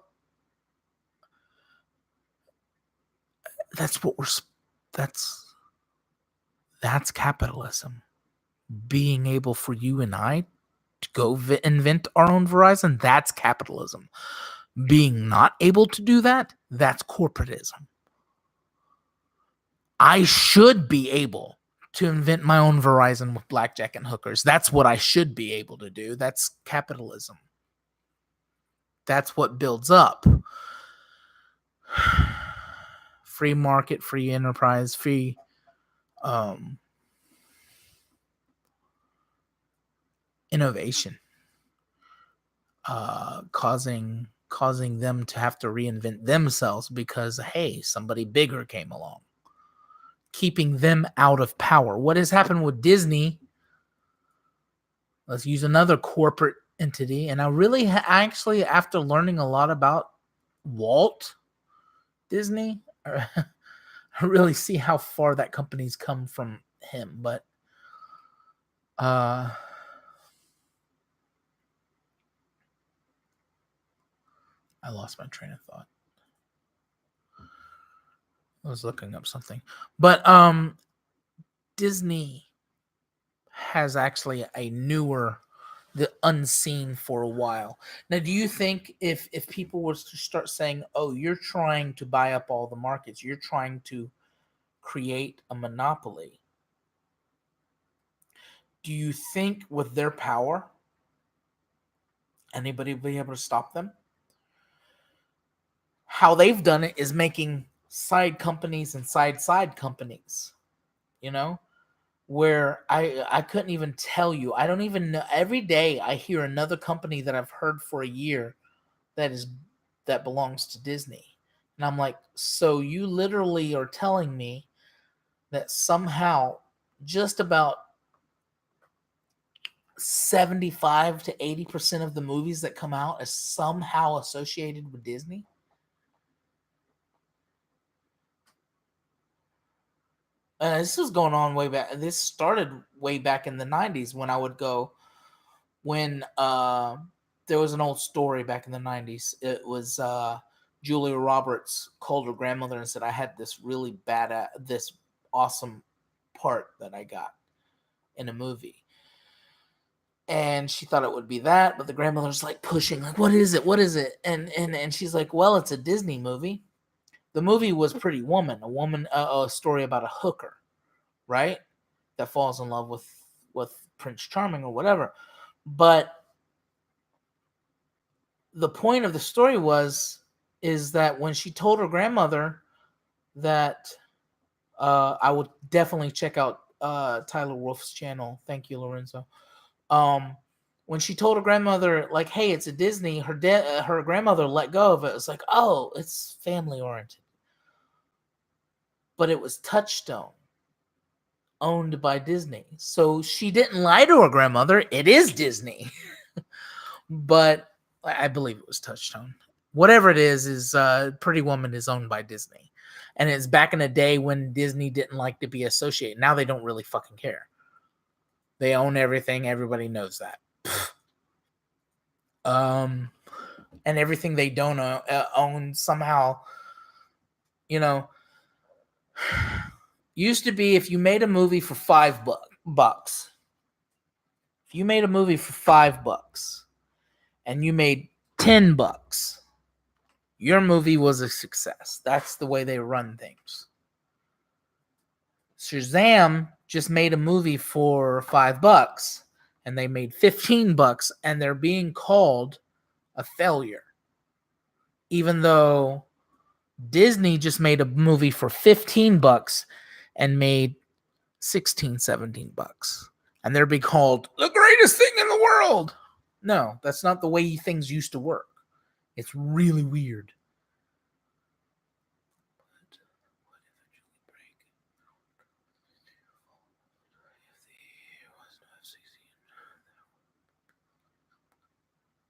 that's what that's capitalism. Being able for you and I to go invent our own Verizon, that's capitalism. Being not able to do that, that's corporatism. I should be able to invent my own Verizon with blackjack and hookers. That's what I should be able to do. That's capitalism. That's what builds up. Free market, free enterprise, free innovation, causing them to have to reinvent themselves because, hey, somebody bigger came along, keeping them out of power. What has happened with Disney? Let's use another corporate entity. And I really actually, after learning a lot about Walt Disney, I really see how far that company's come from him. But I lost my train of thought. I was looking up something. But Disney has actually a newer, the unseen for a while. Now, do you think if people were to start saying, oh, you're trying to buy up all the markets, you're trying to create a monopoly, do you think with their power, anybody will be able to stop them? How they've done it is making side companies and side companies, you know, where I couldn't even tell you. I don't even know. Every day I hear another company that I've heard for a year that belongs to Disney. And I'm like, so you literally are telling me that somehow just about 75 to 80% of the movies that come out is somehow associated with Disney? This was going on way back. This started way back in the 90s when I would go, when there was an old story back in the 90s. It was Julia Roberts called her grandmother and said, I had this really bad, this awesome part that I got in a movie. And she thought it would be that, but the grandmother's like pushing, like, what is it? What is it? And she's like, well, it's a Disney movie. The movie was Pretty Woman, a story about a hooker, right? That falls in love with Prince Charming or whatever. But the point of the story is that when she told her grandmother that I would definitely check out Tyler Wolf's channel. Thank you, Lorenzo. When she told her grandmother, like, hey, it's a Disney, her grandmother let go of it. It was like, oh, it's family oriented. But it was Touchstone, owned by Disney. So she didn't lie to her grandmother. It is Disney. But I believe it was Touchstone. Whatever it is Pretty Woman is owned by Disney. And it's back in the day when Disney didn't like to be associated. Now they don't really fucking care. They own everything. Everybody knows that. And everything they don't own somehow, used to be if you made a movie for $5, if you made a movie for $5 and you made $10, your movie was a success. That's the way they run things. Shazam just made a movie for $5 and they made $15 and they're being called a failure. Even though Disney just made a movie for $15 and made $16-17 and they're being called the greatest thing in the world. No, that's not the way things used to work. It's really weird.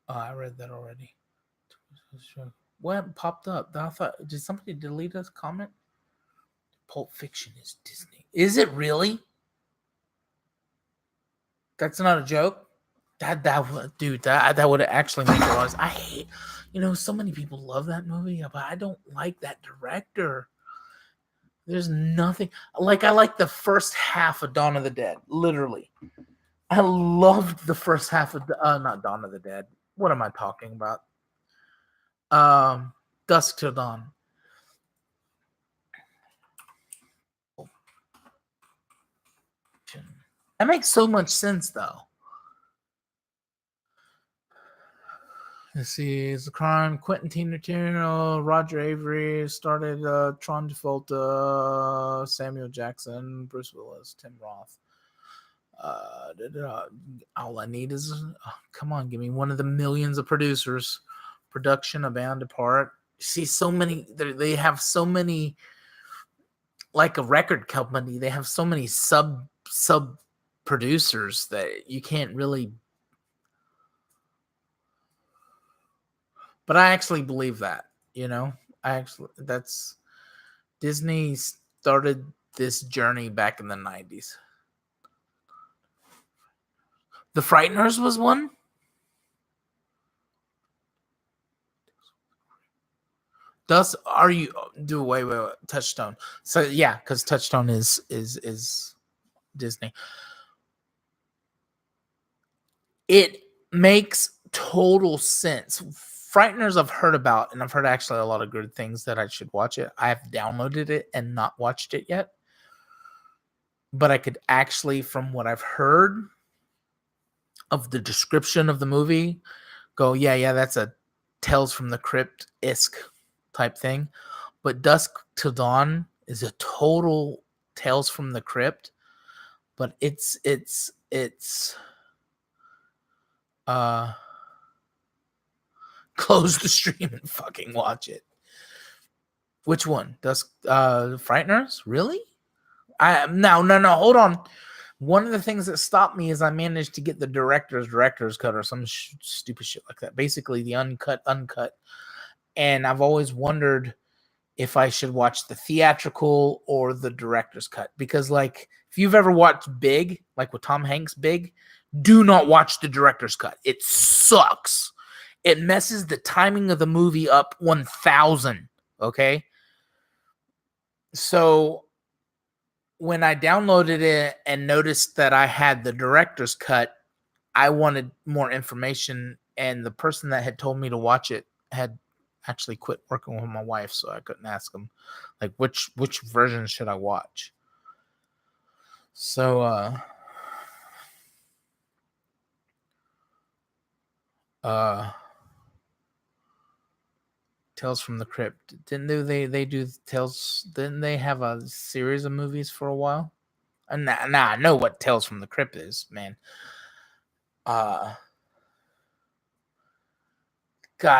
Oh, I read that already. What popped up? I thought, did somebody delete a comment? Pulp Fiction is Disney. Is it really? That's not a joke. That would actually make it was. I hate, so many people love that movie, but I don't like that director. There's nothing like I like the first half of Dawn of the Dead. Literally, I loved the first half of not Dawn of the Dead. What am I talking about? Dusk Till Dawn. That makes so much sense, though. Let's see, it's a crime. Quentin Tarantino, Roger Avery started. Tron Travolta, Samuel Jackson, Bruce Willis, Tim Roth. All I need is come on, give me one of the millions of producers. Production, A Band Apart. See, so many. They have so many. Like a record company, they have so many sub producers that you can't really. But I actually believe that, that's Disney started this journey back in the 90s. The Frighteners was one. Wait, Touchstone. So yeah, because Touchstone is Disney. It makes total sense. Frighteners I've heard about, and I've heard actually a lot of good things that I should watch it. I have downloaded it and not watched it yet. But I could actually, from what I've heard of the description of the movie, go, yeah, that's a Tales from the Crypt-esque type thing. But Dusk Till Dawn is a total Tales from the Crypt. But it's close the stream and fucking watch it. Which one? Frighteners? Really? No, hold on. One of the things that stopped me is I managed to get the director's cut or some stupid shit like that. Basically the uncut. And I've always wondered if I should watch the theatrical or the director's cut. Because like, if you've ever watched Big, like with Tom Hanks, Big, do not watch the director's cut. It sucks. it messes the timing of the movie up 1000. Okay. So when I downloaded it and noticed that I had the director's cut, I wanted more information. And the person that had told me to watch it had actually quit working with my wife, so I couldn't ask him like which version should I watch. So Tales from the Crypt. Didn't they do Tales? Didn't they have a series of movies for a while? Nah, I know what Tales from the Crypt is, man. God,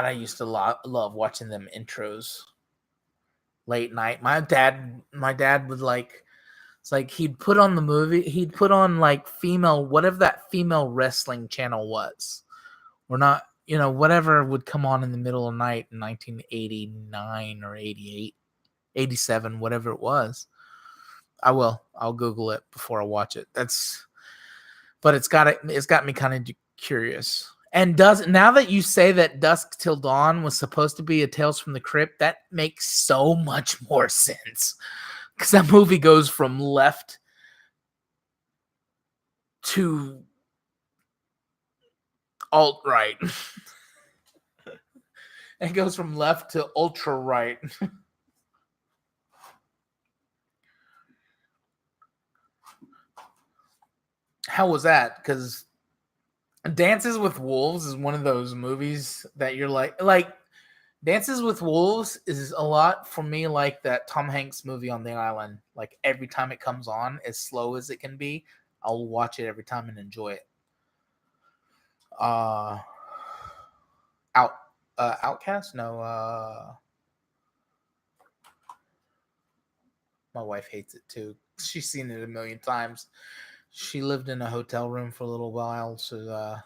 I used to love watching them intros late night. My dad would like. It's like he'd put on the movie. He'd put on like female, whatever that female wrestling channel was. Or not, whatever would come on in the middle of the night in 1989 or 88, 87, whatever it was. I'll Google it before I watch it. But it's got me kind of curious. And now that you say that Dusk Till Dawn was supposed to be a Tales from the Crypt, that makes so much more sense. Because that movie goes from left to alt-right. It goes from left to ultra-right. How was that? Because Dances with Wolves is one of those movies that you're like Dances with Wolves is a lot for me like that Tom Hanks movie on the island. Like every time it comes on, as slow as it can be, I'll watch it every time and enjoy it. Outcast? No. My wife hates it too. She's seen it a million times. She lived in a hotel room for a little while, so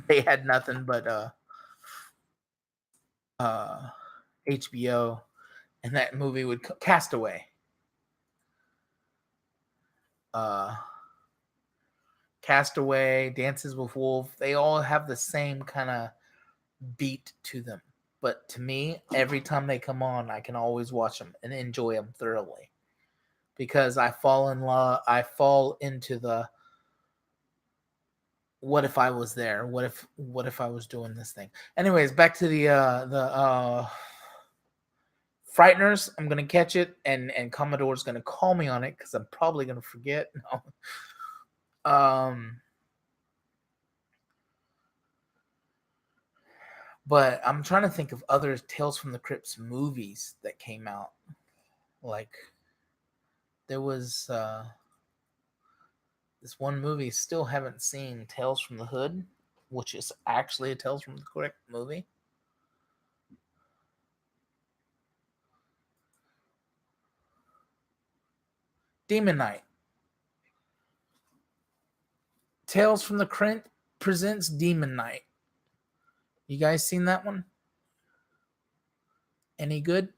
they had nothing but HBO, and that movie would Castaway. Castaway, Dances with Wolves, they all have the same kind of beat to them. But to me, every time they come on, I can always watch them and enjoy them thoroughly. Because I fall into the what if I was there? What if I was doing this thing? Anyways, back to the Frighteners. I'm gonna catch it, and Commodore's gonna call me on it because I'm probably gonna forget. No. But I'm trying to think of other Tales from the Crypts movies that came out. Like there was this one movie still haven't seen, Tales from the Hood, which is actually a Tales from the Crypt movie. Demon Knight. Tales from the Crypt presents Demon Knight. You guys seen that one? Any good?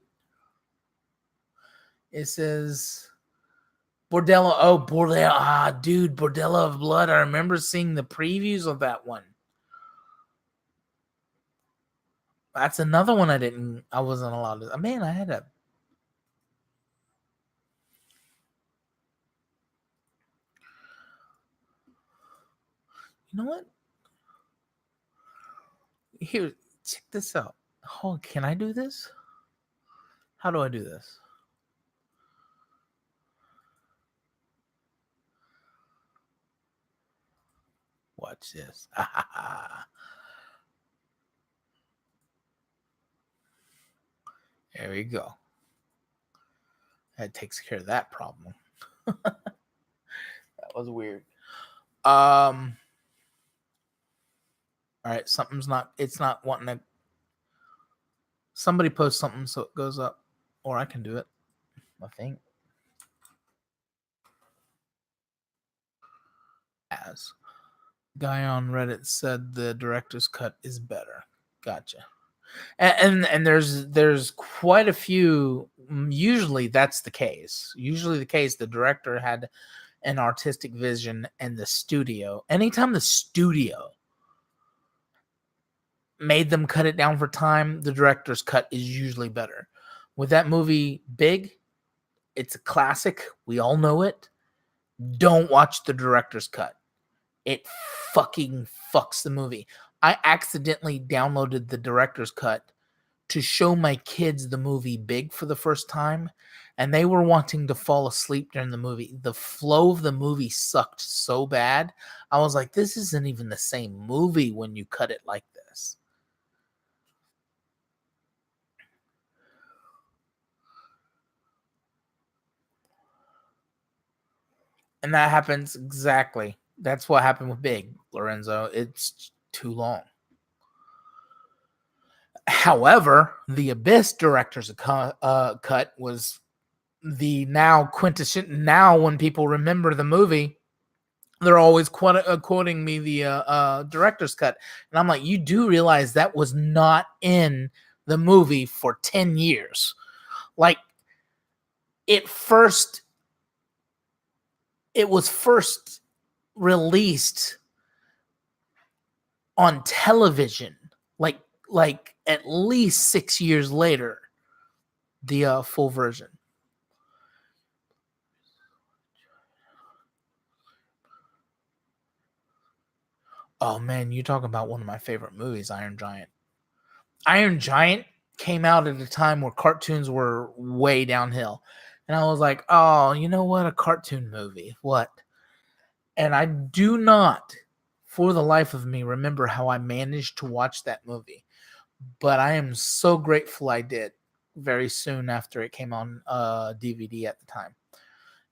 It says Bordello. Oh, Bordello. Ah, dude, Bordello of Blood. I remember seeing the previews of that one. That's another one I wasn't allowed to. Man, I had a. You know what? Here, check this out. Oh, can I do this? How do I do this? Watch this. There we go. That takes care of that problem. That was weird. All right, it's not wanting to. Somebody post something so it goes up, or I can do it. I think. As guy on Reddit said, the director's cut is better. Gotcha. And there's quite a few. Usually that's the case. The director and artistic vision and the studio. Anytime the studio made them cut it down for time, the director's cut is usually better. With that movie, Big, it's a classic. We all know it. Don't watch the director's cut. It fucking fucks the movie. I accidentally downloaded the director's cut to show my kids the movie Big for the first time, and they were wanting to fall asleep during the movie. The flow of the movie sucked so bad. I was like, this isn't even the same movie when you cut it like this. And that happens exactly. That's what happened with Big, Lorenzo. It's too long. However, the Abyss director's cut was the now quintessential. Now, when people remember the movie, they're always quoting me the director's cut, and I'm like, you do realize that was not in the movie for 10 years. Like, it was first released on television, like at least 6 years later, the full version. Oh man, you talk about one of my favorite movies, Iron Giant. Iron Giant came out at a time where cartoons were way downhill. And I was like, oh, you know what? A cartoon movie. What? And I do not, for the life of me, remember how I managed to watch that movie. But I am so grateful I did very soon after it came on DVD at the time.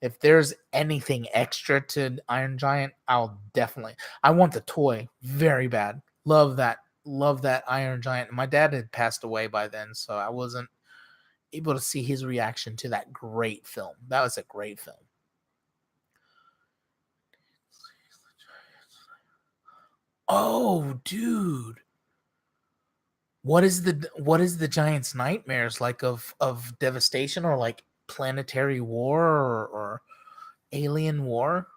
If there's anything extra to Iron Giant, I'll definitely. I want the toy very bad. Love that. Love that Iron Giant. My dad had passed away by then, so I wasn't able to see his reaction to that great film. That was a great film. Oh, dude. What is the Giant's nightmares like of devastation or like planetary war or alien war?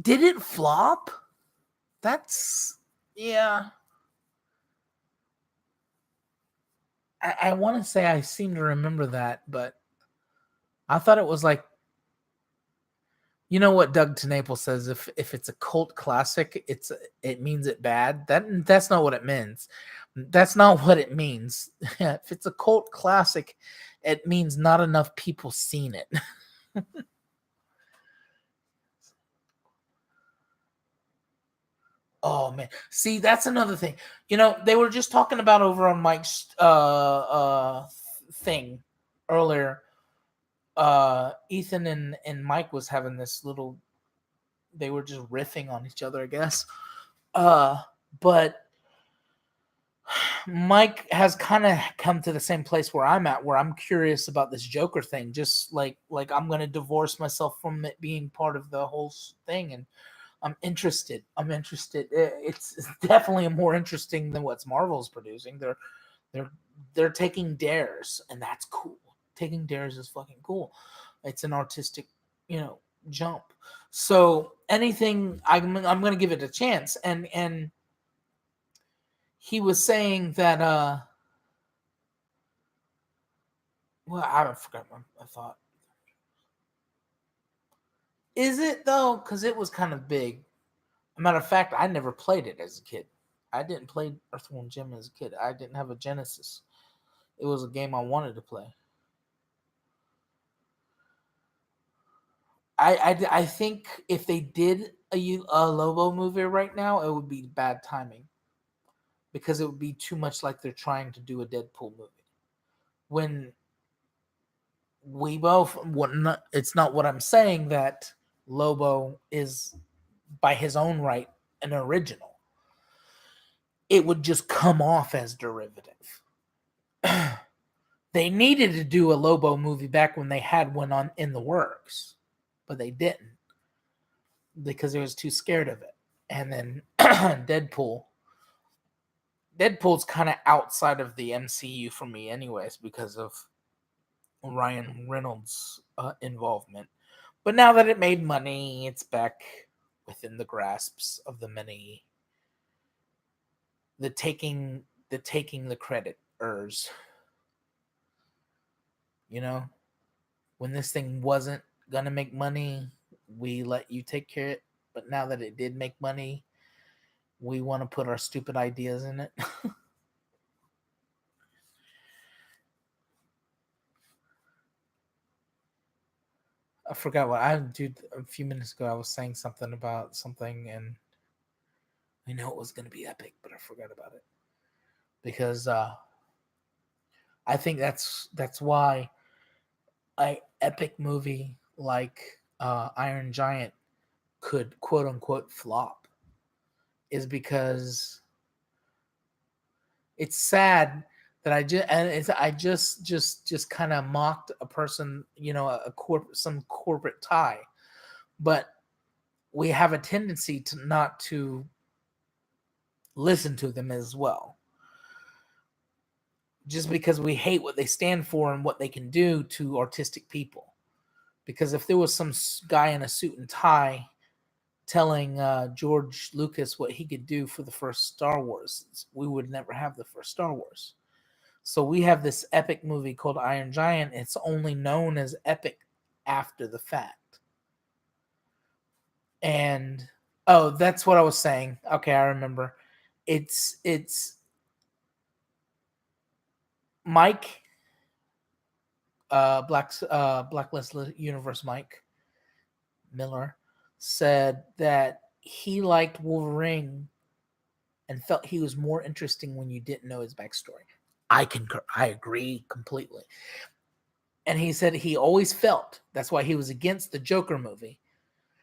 Did it flop? That's yeah. I want to say I seem to remember that, but I thought it was like, you know what Doug TenNapel says, if it's a cult classic, it means it bad. That's not what it means. That's not what it means. If it's a cult classic, it means not enough people seen it. Oh man. See, that's another thing. They were just talking about over on Mike's thing earlier. Ethan and Mike was having this little, they were just riffing on each other, I guess. But Mike has kind of come to the same place where I'm at, where I'm curious about this Joker thing, just like I'm going to divorce myself from it being part of the whole thing, and I'm interested. It's definitely more interesting than what's Marvel's producing. They're taking dares, and that's cool. Taking dares is fucking cool. It's an artistic, jump. So anything, I'm gonna give it a chance. And he was saying that well, I forgot what I thought. Is it though? Because it was kind of big. A matter of fact, I never played it as a kid. I didn't play Earthworm Jim as a kid. I didn't have a Genesis. It was a game I wanted to play. I think if they did a Lobo movie right now, it would be bad timing because it would be too much like they're trying to do a Deadpool movie. When we both, it's not what I'm saying that Lobo is by his own right an original. It would just come off as derivative. They needed to do a Lobo movie back when they had one on in the works, but they didn't because they was too scared of it. And then Deadpool's kind of outside of the MCU for me anyways because of Ryan Reynolds' involvement. But now that it made money, it's back within the grasps of the many, the taking the creditors. You know, when this thing wasn't gonna make money, we let you take care of it. But now that it did make money, we want to put our stupid ideas in it. I forgot what I did a few minutes ago. I was saying something about something, and I know it was going to be epic, but I forgot about it because I think that's why a epic movie like Iron Giant could quote unquote flop is because it's sad that I just kind of mocked a person, some corporate tie, but we have a tendency to not to listen to them as well, just because we hate what they stand for and what they can do to artistic people. Because if there was some guy in a suit and tie telling George Lucas what he could do for the first Star Wars, we would never have the first Star Wars. So we have this epic movie called Iron Giant. It's only known as epic after the fact. And oh, that's what I was saying. Okay, I remember. It's Mike, Blacklist Universe Mike Miller said that he liked Wolverine and felt he was more interesting when you didn't know his backstory. I concur. I agree completely. And he said he always felt, that's why he was against the Joker movie.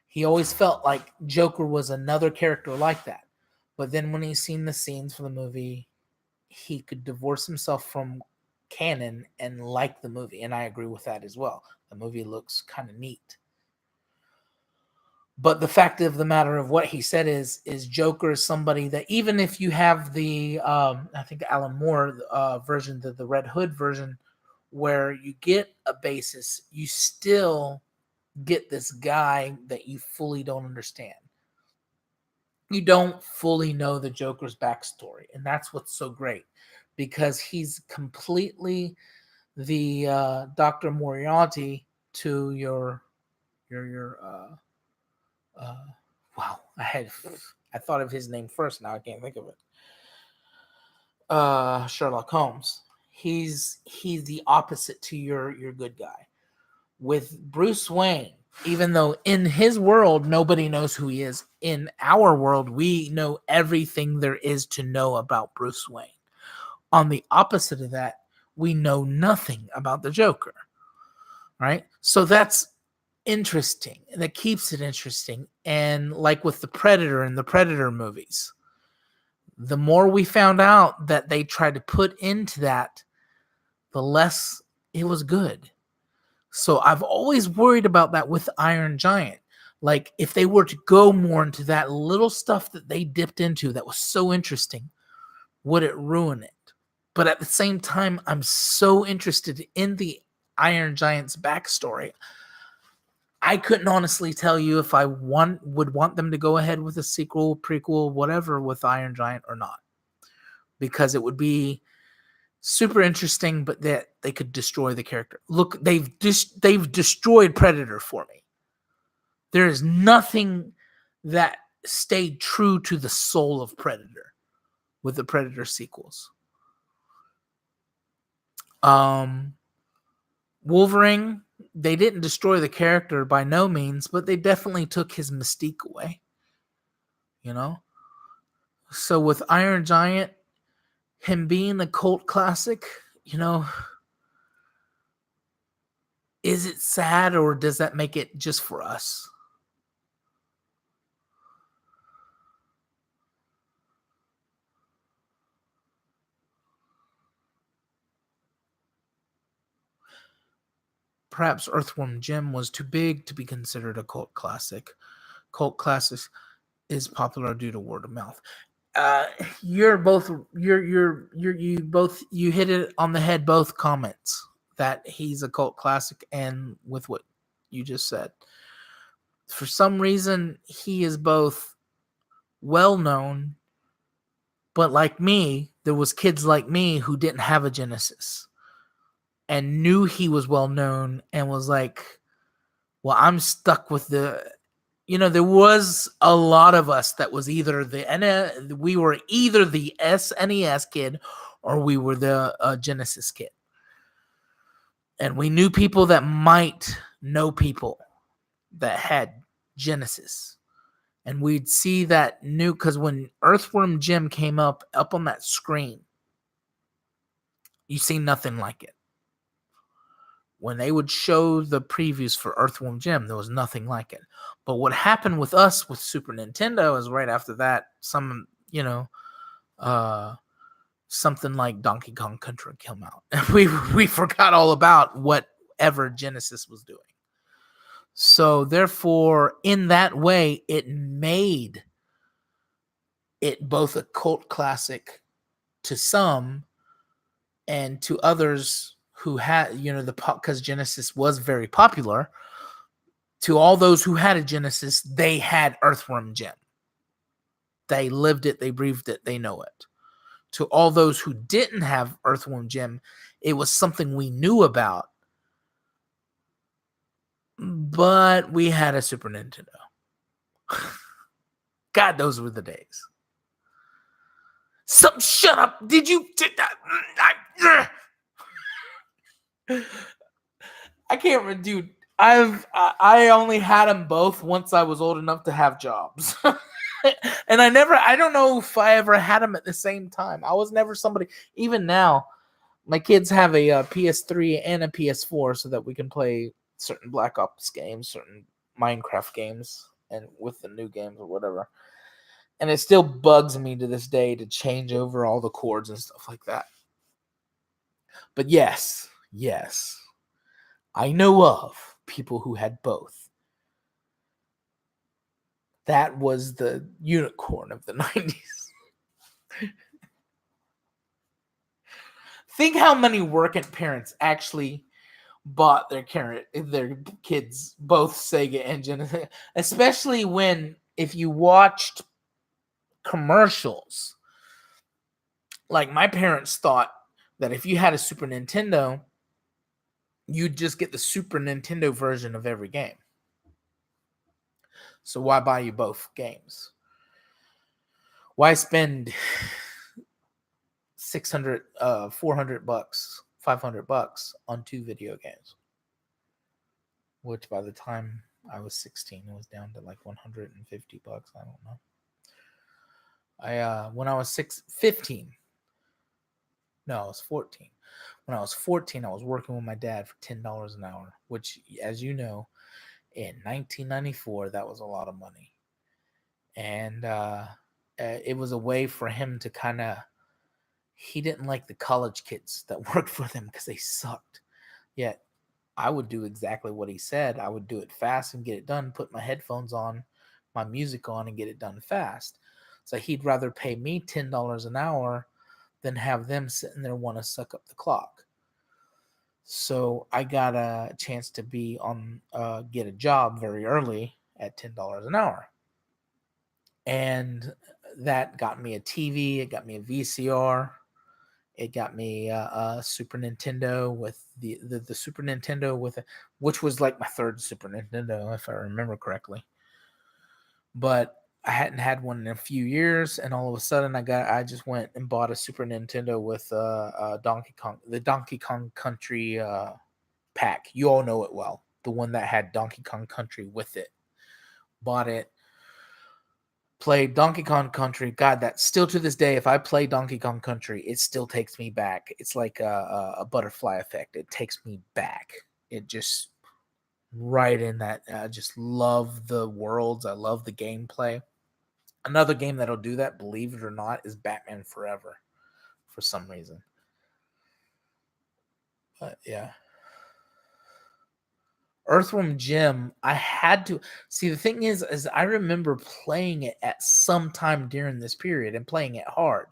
He always felt like Joker was another character like that. But then when he's seen the scenes for the movie, he could divorce himself from canon and like the movie. And I agree with that as well. The movie looks kind of neat. But the fact of the matter of what he said is Joker is somebody that even if you have the I think the Alan Moore version, the Red Hood version, where you get a basis, you still get this guy that you fully don't understand. You don't fully know the Joker's backstory, and that's what's so great, because he's completely the Dr. Moriarty to your wow, I thought of his name first. Now I can't think of it. Sherlock Holmes. He's the opposite to your good guy. With Bruce Wayne, even though in his world nobody knows who he is, in our world we know everything there is to know about Bruce Wayne. On the opposite of that, we know nothing about the Joker. Right? So that's interesting. That keeps it interesting. And like with the Predator and the Predator movies, the more we found out that they tried to put into that, the less it was good. So I've always worried about that with Iron Giant. Like if they were to go more into that little stuff that they dipped into that was so interesting, would it ruin it? But at the same time, I'm so interested in the Iron Giant's backstory. I couldn't honestly tell you if I would want them to go ahead with a sequel, prequel, whatever with Iron Giant or not, because it would be super interesting, but that they could destroy the character. Look, they've destroyed Predator for me. There is nothing that stayed true to the soul of Predator with the Predator sequels. Wolverine, they didn't destroy the character by no means, but they definitely took his mystique away. You know? So with Iron Giant, him being a cult classic, is it sad or does that make it just for us? Perhaps Earthworm Jim was too big to be considered a cult classic. Cult classics is popular due to word of mouth. You both hit it on the head. Both comments. that he's a cult classic, and with what you just said. For some reason, he is both well known, but like me, there was kids like me who didn't have a Genesis and knew he was well known and was like, well, I'm stuck with there was a lot of us that was either we were either the SNES kid or we were the Genesis kid. And we knew people that might know people that had Genesis. And we'd see that new, because when Earthworm Jim came up on that screen, you see nothing like it. When they would show the previews for Earthworm Jim, there was nothing like it. But what happened with us with Super Nintendo is right after that, something like Donkey Kong Country came out. And we forgot all about whatever Genesis was doing. So therefore, in that way, it made it both a cult classic to some and to others who had, because Genesis was very popular. To all those who had a Genesis, they had Earthworm Jim. They lived it, they breathed it, they know it. To all those who didn't have Earthworm Jim, it was something we knew about, but we had a Super Nintendo. God, those were the days. Shut up! Did you? I can't remember, dude. I only had them both once I was old enough to have jobs. And I don't know if I ever had them at the same time. I was never somebody, even now, my kids have a PS3 and a PS4 so that we can play certain Black Ops games, certain Minecraft games, and with the new games or whatever. And it still bugs me to this day to change over all the cords and stuff like that. But yes, I know of people who had both. That was the unicorn of the 90s. Think how many working parents actually bought their kids both Sega and Genesis, especially if you watched commercials. Like, my parents thought that if you had a Super Nintendo, you'd just get the Super Nintendo version of every game. So why buy you both games? Why spend $600, $400, $500 on 2 video games? Which by the time I was 16, it was down to like $150. I don't know. When I was 15. No, I was 14. When I was 14, I was working with my dad for $10 an hour, which, as you know, in 1994, that was a lot of money. And it was a way for him to he didn't like the college kids that worked for them because they sucked. Yet I would do exactly what he said. I would do it fast and get it done, put my headphones on, my music on, and get it done fast. So he'd rather pay me $10 an hour than have them sitting there want to suck up the clock. So I got a chance to get a job very early at $10 an hour. And that got me a TV. It got me a VCR. It got me a Super Nintendo with the Super Nintendo which was like my third Super Nintendo, if I remember correctly. But I hadn't had one in a few years, and all of a sudden I just went and bought a Super Nintendo with the Donkey Kong Country pack. You all know it well, the one that had Donkey Kong Country with it. Bought it, played Donkey Kong Country. God, that still to this day, if I play Donkey Kong Country, it still takes me back. It's like a butterfly effect. It takes me back. It just right in that. I just love the worlds. I love the gameplay. Another game that'll do that, believe it or not, is Batman Forever for some reason. But yeah. Earthworm Jim, I had to see. The thing is I remember playing it at some time during this period and playing it hard.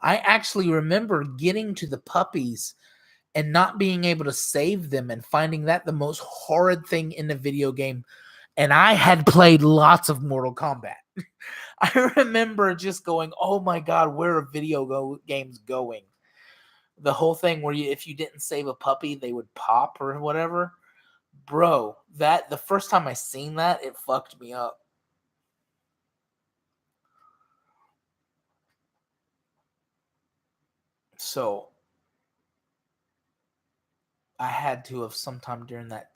I actually remember getting to the puppies and not being able to save them and finding that the most horrid thing in the video game. And I had played lots of Mortal Kombat. I remember just going, "Oh my god, where are games going?" The whole thing where if you didn't save a puppy, they would pop or whatever. Bro, that the first time I seen that, it fucked me up. So I had to have sometime during that.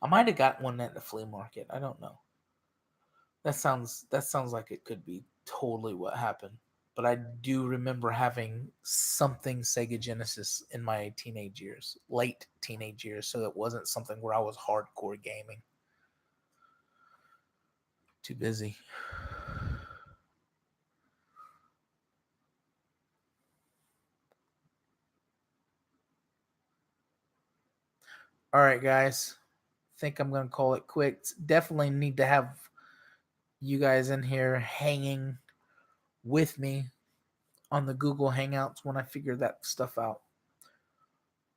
I might have got one at the flea market. I don't know. That sounds like it could be totally what happened. But I do remember having something Sega Genesis in my teenage years, late teenage years, so it wasn't something where I was hardcore gaming. Too busy. All right, guys. Think I'm gonna call it quits. Definitely need to have you guys in here hanging with me on the Google Hangouts when I figure that stuff out.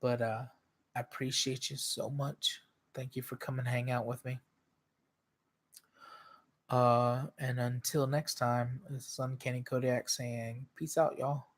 But I appreciate you so much. Thank you for coming hang out with me. And until next time, this is Uncanny Kodiak saying peace out, y'all.